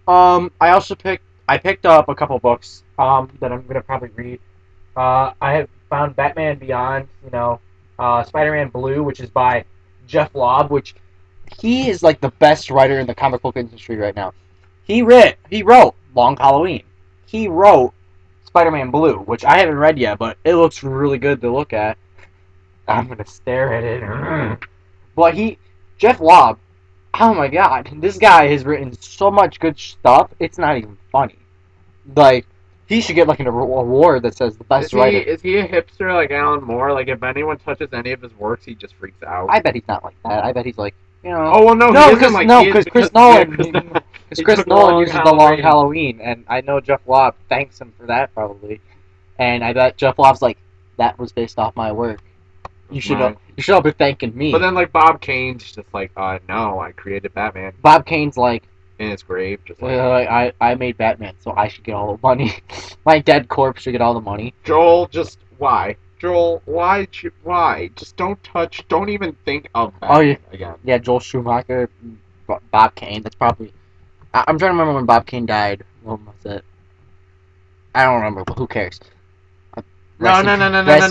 I picked up a couple books that I'm gonna probably read. I have found Batman Beyond, Spider-Man Blue, which is by Jeff Lobb, which he is like the best writer in the comic book industry right now. He wrote Long Halloween. He wrote Spider-Man Blue, which I haven't read yet, but it looks really good to look at. I'm gonna stare at it. But Jeff Lobb, oh my god, this guy has written so much good stuff. It's not even funny. Like, he should get like an award that says the best writer. Is he a hipster like Alan Moore? Like, if anyone touches any of his works, he just freaks out. I bet he's not like that. I bet he's like, Oh well, no, no, he because isn't, like, Chris because Nolan, Chris because Chris took Nolan Long uses the Long Halloween. Halloween, and I know Jeff Lobb thanks him for that probably, and I bet Jeff Lobb's like, that was based off my work. You should Right. all be thanking me. But then, like, Bob Kane's just like, no, I created Batman Bob Kane's like, in his grave, just like I made Batman, so I should get all the money. My dead corpse should get all the money. Joel. Just why? Joel, why? Why? Just don't even think of Batman Oh, yeah. again. Yeah, Joel Schumacher, Bob Kane. That's probably. I'm trying to remember when Bob Kane died. When was it? I don't remember, but who cares? No, Rest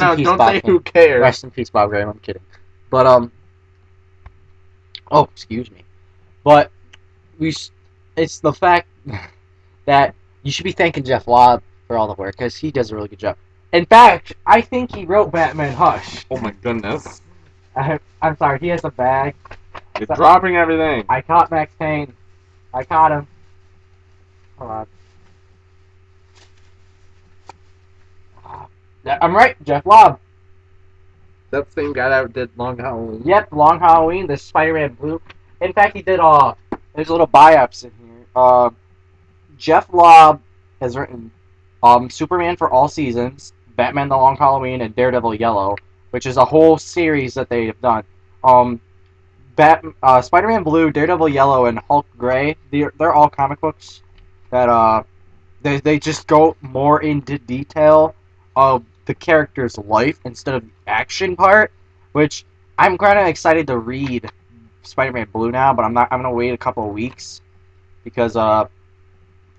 in peace, don't Bob say Kane. who cares. Rest in peace, Bob Graham. I'm kidding. But oh, excuse me. But it's the fact that you should be thanking Jeff Lobb for all the work because he does a really good job. In fact, I think he wrote Batman Hush. Oh my goodness. I'm sorry, he has a bag. You're dropping everything. I caught Max Payne. I caught him. Hold on. I'm right, Jeff Lobb. That same guy that did Long Halloween. Yep, Long Halloween, the Spider-Man Blue. In fact, he did there's little buy-ups in here. Jeff Lobb has written Superman for All Seasons, Batman the Long Halloween, and Daredevil Yellow, which is a whole series that they have done. Spider-Man Blue, Daredevil Yellow, and Hulk Gray, they're all comic books that they just go more into detail of the character's life instead of the action part, which I'm kind of excited to read Spider-Man Blue now, but I'm gonna wait a couple of weeks because I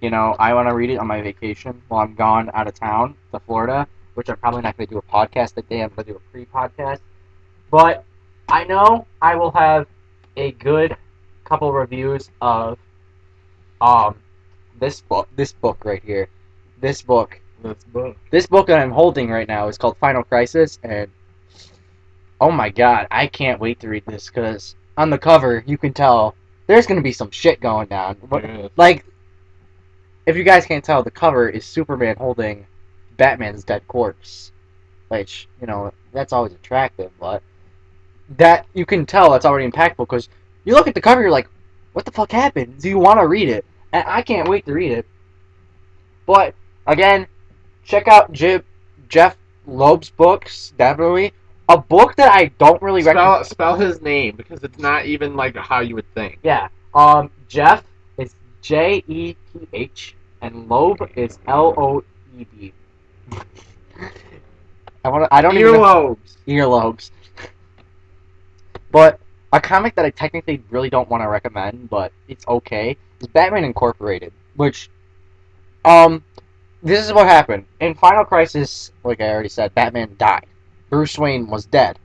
want to read it on my vacation while I'm gone out of town to Florida, which I'm probably not gonna do a podcast that day. I'm gonna do a pre-podcast, but I know I will have a good couple reviews of this book right here. This book that I'm holding right now is called Final Crisis, and oh my god, I can't wait to read this because on the cover you can tell there's gonna be some shit going down. Yeah. Like, if you guys can't tell, the cover is Superman holding Batman's dead corpse, which that's always attractive, but that you can tell that's already impactful because you look at the cover, you're like, what the fuck happened? Do you want to read it? And I can't wait to read it. But again, check out Jeff Loeb's books, definitely. A book that I don't really recommend. Spell his name because it's not even like how you would think. Yeah. Jeff is Jeph and Loeb is Loeb. I don't even know. Earlobes. Earlobes. But a comic that I technically really don't want to recommend, but it's okay, is Batman Incorporated. Which, this is what happened. In Final Crisis, like I already said, Batman died. Bruce Wayne was dead.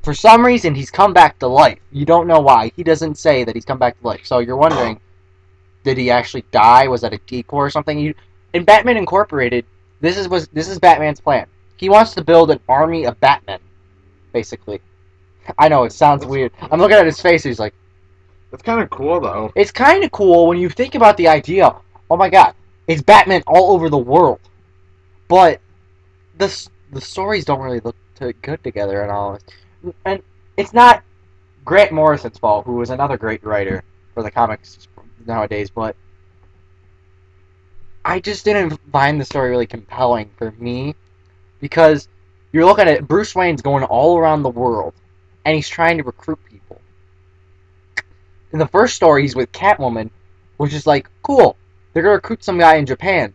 For some reason, he's come back to life. You don't know why. He doesn't say that he's come back to life. So you're wondering, did he actually die? Was that a decoy or something? In Batman Incorporated, this is Batman's plan. He wants to build an army of Batmen, basically. I know it sounds weird. I'm looking at his face. He's like, That's kind of cool, though. it's kind of cool when you think about the idea. Oh my God, it's Batman all over the world, but the stories don't really look too good together and all. And it's not Grant Morrison's fault, who was another great writer for the comics nowadays, but I just didn't find the story really compelling for me because you're looking at Bruce Wayne's going all around the world and he's trying to recruit people. In the first story, he's with Catwoman, which is like, cool, they're gonna recruit some guy in Japan.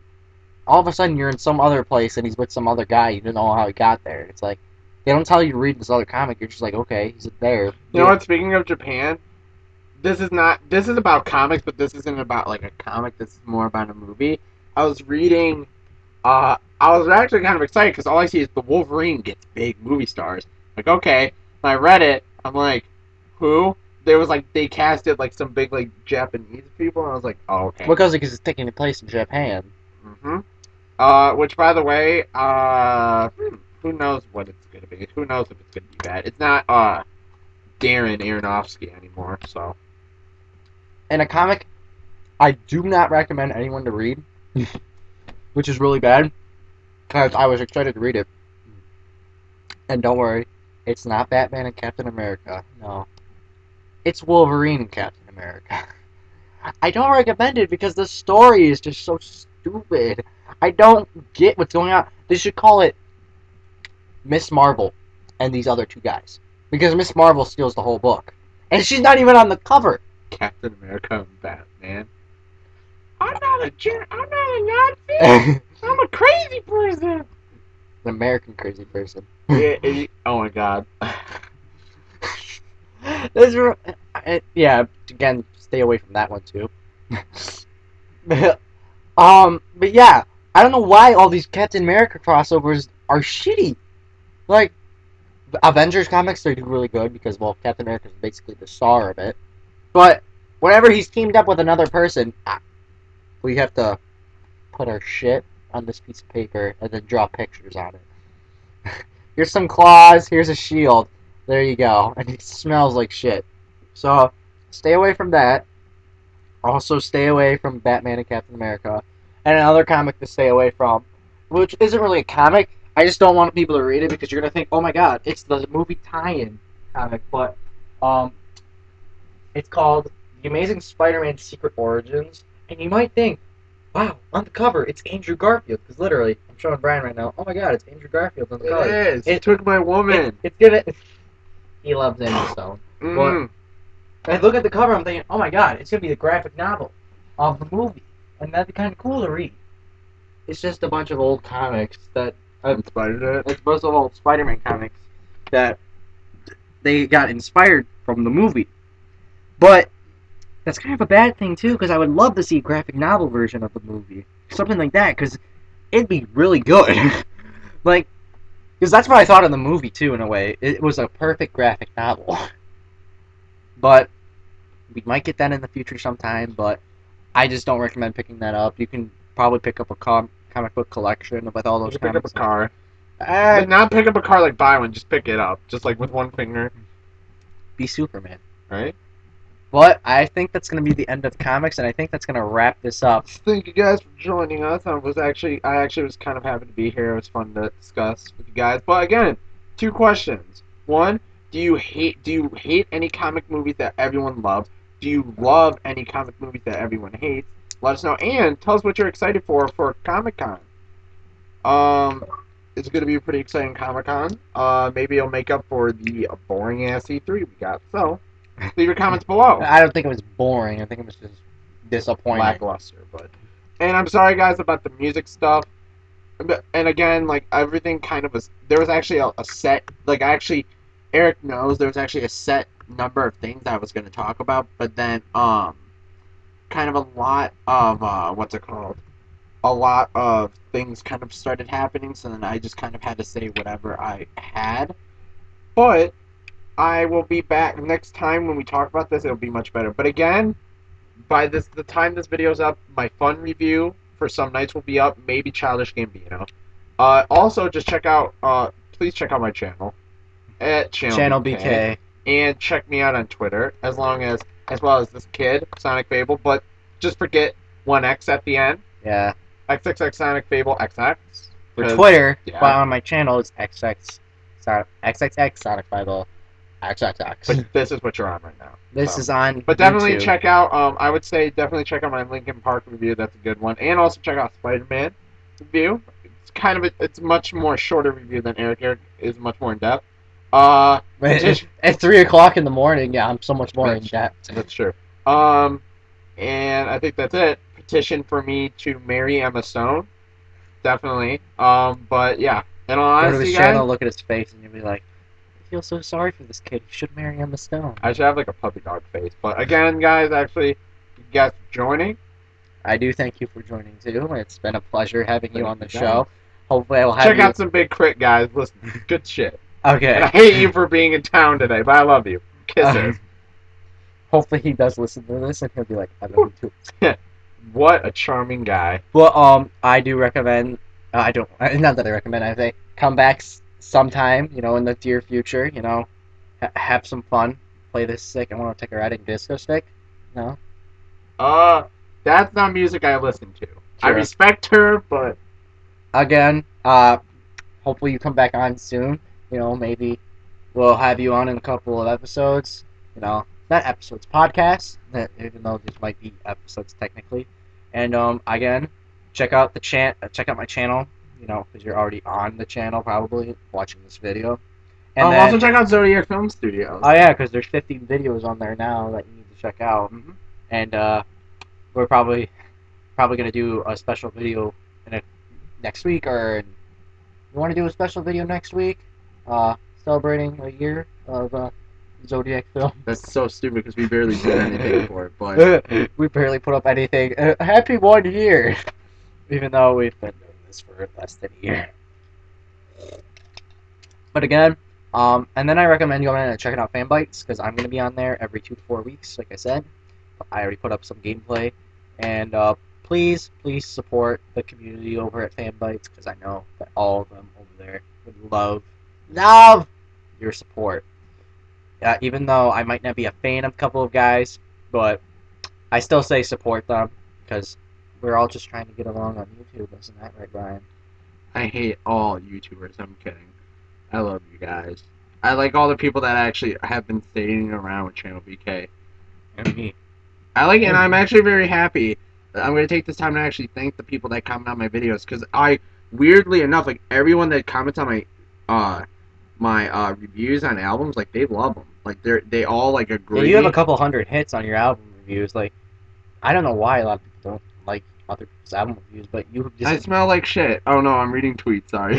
All of a sudden, you're in some other place and he's with some other guy. You don't know how he got there. It's like, they don't tell you to read this other comic. You're just like, okay, he's there. You know what? Speaking of Japan, this is about comics, but this isn't about like a comic. This is more about a movie. I was reading. I was actually kind of excited because all I see is the Wolverine gets big movie stars. Like, okay, when I read it, I'm like, who? There was like they casted like some big like Japanese people, and I was like, oh, okay. Because it's taking place in Japan. Which by the way, who knows what it's gonna be? Who knows if it's gonna be bad? It's not Darren Aronofsky anymore, so. And a comic I do not recommend anyone to read, which is really bad, because I was excited to read it. And don't worry, it's not Batman and Captain America. No. It's Wolverine and Captain America. I don't recommend it because the story is just so stupid. I don't get what's going on. They should call it Miss Marvel and these other two guys. Because Miss Marvel steals the whole book. And she's not even on the cover. Captain America and Batman. I'm not a Nazi. I'm a crazy person. An American crazy person. Oh my God. Yeah, again, stay away from that one too. But yeah, I don't know why all these Captain America crossovers are shitty. Like, the Avengers comics, they do really good because, well, Captain America is basically the star of it. But whenever he's teamed up with another person, we have to put our shit on this piece of paper and then draw pictures on it. Here's some claws, here's a shield. There you go. And it smells like shit. So, stay away from that. Also, stay away from Batman and Captain America. And another comic to stay away from, which isn't really a comic. I just don't want people to read it because you're going to think, oh my God, it's the movie tie-in comic. But, it's called The Amazing Spider-Man Secret Origins. And you might think, wow, on the cover, it's Andrew Garfield. Because literally, I'm showing Brian right now, oh my God, it's Andrew Garfield on the cover. It is. It took my woman. It's gonna... He loves Emma Stone. But I look at the cover, I'm thinking, oh my God, it's gonna be the graphic novel of the movie, and that'd be kind of cool to read. It's just a bunch of old comics that inspired it. It's a bunch of old Spider-Man comics that they got inspired from the movie. But that's kind of a bad thing too, because I would love to see a graphic novel version of the movie, something like that, because it'd be really good. Like, because that's what I thought of the movie too, in a way. It was a perfect graphic novel. But we might get that in the future sometime, but I just don't recommend picking that up. You can probably pick up a comic book collection with all those comics. Pick up a car. But not pick up a car like buy one, just pick it up. Just like with one finger. Be Superman. Right? But I think that's going to be the end of comics, and I think that's going to wrap this up. Thank you guys for joining us. I actually was kind of happy to be here. It was fun to discuss with you guys. But again, 2 questions. 1, do you hate any comic movies that everyone loves? Do you love any comic movies that everyone hates? Let us know, and tell us what you're excited for Comic-Con. It's going to be a pretty exciting Comic-Con. Maybe it'll make up for the boring ass E3 we got. So, leave your comments below. I don't think it was boring. I think it was just disappointing. Lackluster, but. And I'm sorry, guys, about the music stuff. and again, like everything kind of was. There was actually a set. Like actually, Eric knows there was actually a set number of things I was going to talk about, but then kind of a lot of what's it called? A lot of things kind of started happening, so then I just kind of had to say whatever I had. But I will be back next time when we talk about this. It'll be much better. But again, by the time this video's up, my fun review for Some Nights will be up. Maybe Childish Gambino. Also, just check out. Please check out my channel at Channel BK. and check me out on Twitter as well as this kid Sonic Fable. But just forget one X at the end. Yeah. XXX Sonic Fable XX. For Twitter, yeah. but on my channel it's XXX Sonic Fable XXX. But this is what you're on right now. This is on. But definitely YouTube. check out. I would say definitely check out my Linkin Park review. That's a good one. And also check out Spider-Man review. It's kind of it's much more shorter review than Eric. Eric is much more in depth. At 3:00 in the morning, yeah, I'm so much more in depth. That's true. And I think that's it. Petition for me to marry Emma Stone. Definitely. But yeah. And Go honestly, to his guys, channel, look at his face, and you'll be like, I feel so sorry for this kid. He should marry Emma Stone. I should have like a puppy dog face. But again, guys, actually, you guys for joining. I do thank you for joining too. It's been a pleasure having you Thank on the you, show. Hopefully, I will have Check you. out some Big Crit, guys. Listen, good shit. Okay. And I hate you for being in town today, but I love you. Kisses. Hopefully, he does listen to this, and he'll be like, I love you too. What a charming guy. Well, I do recommend. I don't. Not that I recommend. I say come back sometime. You know, in the near future. You know, have some fun. Play this sick. I want to take a ride in disco stick. No. That's not music I listen to. I Sure. respect her, but Again, hopefully you come back on soon. You know, maybe we'll have you on in a couple of episodes. You know, not episodes, podcasts. Even though this might be episodes technically. And again, check out check out my channel. You know, because you're already on the channel probably watching this video. And then, also check out Zodiac Film Studios. oh yeah, because there's 15 videos on there now that you need to check out. Mm-hmm. And we're probably gonna do a special video next week, or you want to do a special video next week, celebrating a year of Zodiac Film. That's so stupid because we barely did anything for it, but We barely put up anything. Happy 1 year, even though we've been doing this for less than a year. But again, and then I recommend going and checking out Fanbytes because I'm gonna be on there every 2 to 4 weeks, like I said. I already put up some gameplay, and please support the community over at Fanbytes because I know that all of them over there would love your support. Even though I might not be a fan of a couple of guys, but I still say support them because we're all just trying to get along on YouTube, isn't that right, Brian? I hate all YouTubers. I'm kidding. I love you guys. I like all the people that actually have been staying around with Channel BK. And me. I like it, and I'm actually very happy. I'm going to take this time to actually thank the people that comment on my videos, because weirdly enough, like, everyone that comments on my reviews on albums, like, they love them. Like, they all, like, agree. Yeah, you have a couple hundred hits on your album reviews. Like, I don't know why a lot of people don't like other people's album reviews, but you just... I smell like shit. Oh, no, I'm reading tweets, sorry.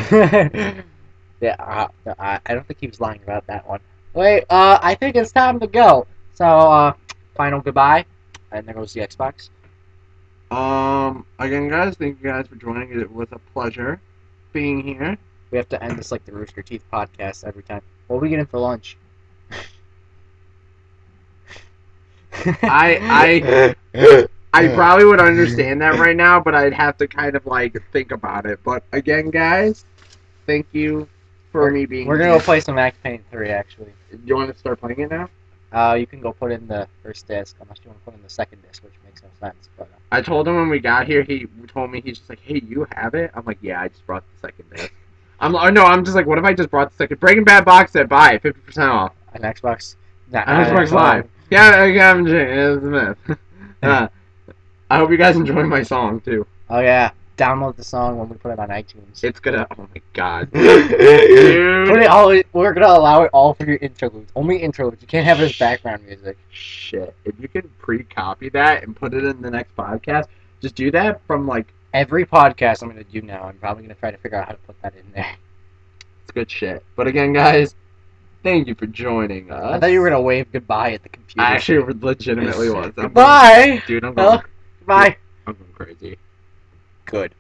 Yeah, I don't think he was lying about that one. Wait, I think it's time to go. So, final goodbye. And there goes the Xbox. Again, guys, thank you guys for joining. It was a pleasure being here. We have to end this like the Rooster Teeth podcast every time. What are we getting for lunch? I probably would understand that right now, but I'd have to kind of, like, think about it. But again, guys, thank you for me being We're here. gonna go play some Max Payne 3, actually. You want to start playing it now? You can go put in the first disc, unless you want to put in the second disc, which makes no sense. But I told him when we got here, he told me, he's just like, hey, you have it? I'm like, yeah, I just brought the second disc. I'm just like, what if I just brought the second? Breaking Bad box set, buy it, 50% off. an Xbox. Nah, On Xbox Live. Yeah, I haven't changed. It's a myth. I hope you guys enjoy my song, too. Oh yeah, download the song when we put it on iTunes. It's gonna, oh my god. Put it all. We're gonna allow it all for your interludes. Only interludes. You can't have it as background music. Shit. If you could pre-copy that and put it in the next podcast, just do that from, like, Every podcast I'm gonna do now, I'm probably gonna try to figure out how to put that in there. It's good shit. But again, guys, thank you for joining us. I thought you were gonna wave goodbye at the computer. I actually legitimately was. Goodbye. Dude, I'm Hello? going, Goodbye. I'm going crazy. Good.